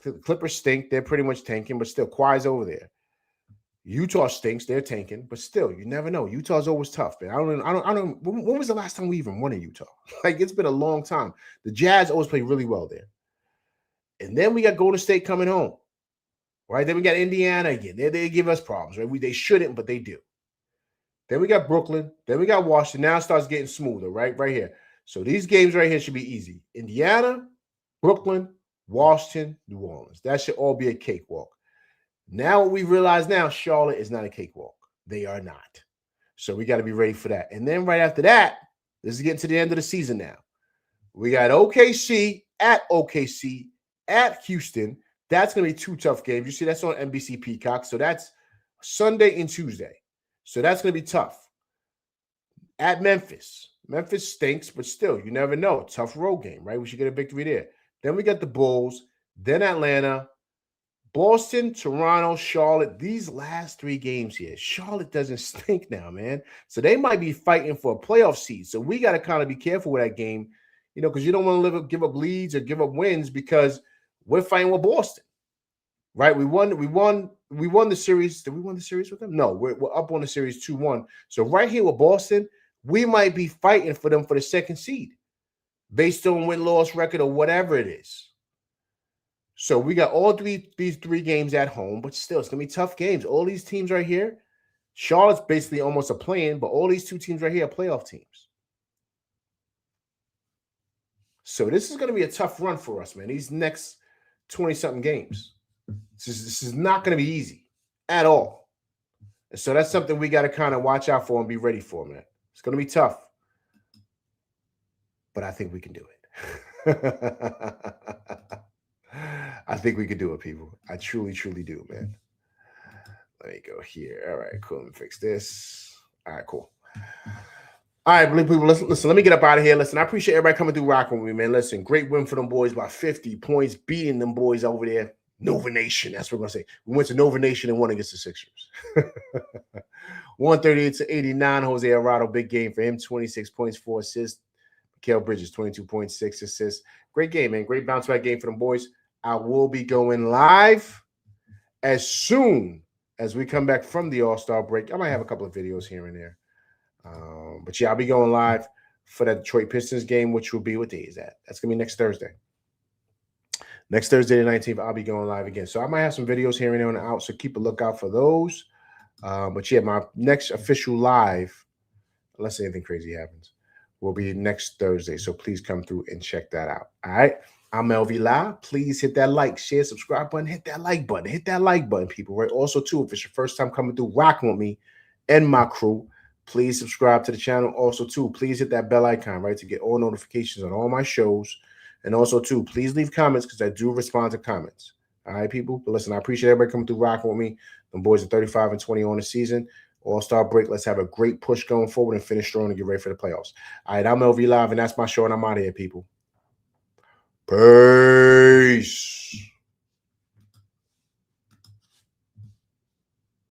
The Clippers stink. They're pretty much tanking, but still, Kawhi's over there. Utah stinks. They're tanking, but still, you never know. Utah's always tough, man. I don't. When was the last time we even won in Utah? Like, it's been a long time. The Jazz always play really well there. And then we got Golden State coming home, right? Then we got Indiana again. They give us problems, right? They shouldn't, but they do. Then we got Brooklyn. Then we got Washington. Now it starts getting smoother, right? Right here. So these games right here should be easy. Indiana, Brooklyn, Washington, New Orleans. That should all be a cakewalk. Now what we realize now, Charlotte is not a cakewalk. They are not. So we got to be ready for that. And then right after that, this is getting to the end of the season now. We got OKC at Houston. That's going to be 2 tough games. You see, that's on NBC Peacock. So that's Sunday and Tuesday. So that's going to be tough. At Memphis. Memphis stinks, but still, you never know. Tough road game, right? We should get a victory there. Then we got the Bulls. Then Atlanta. Boston, Toronto, Charlotte. These last 3 games here. Charlotte doesn't stink now, man. So they might be fighting for a playoff seed. So we got to kind of be careful with that game, you know, because you don't want to give up leads or give up wins because we're fighting with Boston. Right? We won the series. Did we win the series with them? No, we're up on the series 2-1. So right here with Boston, we might be fighting for them for the 2nd seed based on win-loss record or whatever it is. So we got all these 3 games at home, but still, it's going to be tough games. All these teams right here, Charlotte's basically almost a play-in, but all these two teams right here are playoff teams. So this is going to be a tough run for us, man. These next 20-something games. This is not going to be easy at all. And so that's something we got to kind of watch out for and be ready for, man. It's going to be tough. But I think we can do it. I think we can do it, people. I truly, truly do, man. Let me go here. All right, cool. Let me fix this. All right, cool. All right, people, listen, let me get up out of here. Listen, I appreciate everybody coming through rocking with me, man. Listen, great win for them boys by 50 points, beating them boys over there. Nova Nation, that's what we're going to say. We went to Nova Nation and won against the Sixers. 138-89, Jose Arado, big game for him, 26 points, 4 assists. Mikal Bridges, 22.6 assists. Great game, man. Great bounce back game for them boys. I will be going live as soon as we come back from the All-Star break. I might have a couple of videos here and there. But yeah, I'll be going live for that Detroit Pistons game, which will be, what day is that? That's going to be next Thursday. Next Thursday, the 19th, I'll be going live again. So I might have some videos here and there on the out, so keep a lookout for those. But yeah, my next official live, unless anything crazy happens, will be next Thursday. So please come through and check that out. All right. I'm LV Live. Please hit that like, share, subscribe button, hit that like button. Hit that like button, people. Right. Also, too, if it's your first time coming through rocking with me and my crew, please subscribe to the channel. Also, too, please hit that bell icon, right, to get all notifications on all my shows. And also, too, please leave comments because I do respond to comments. All right, people. But listen, I appreciate everybody coming through rocking with me. The boys are 35-20 on the season. All-Star break. Let's have a great push going forward and finish strong and get ready for the playoffs. All right, I'm LV Live, and that's my show, and I'm out of here, people. Peace.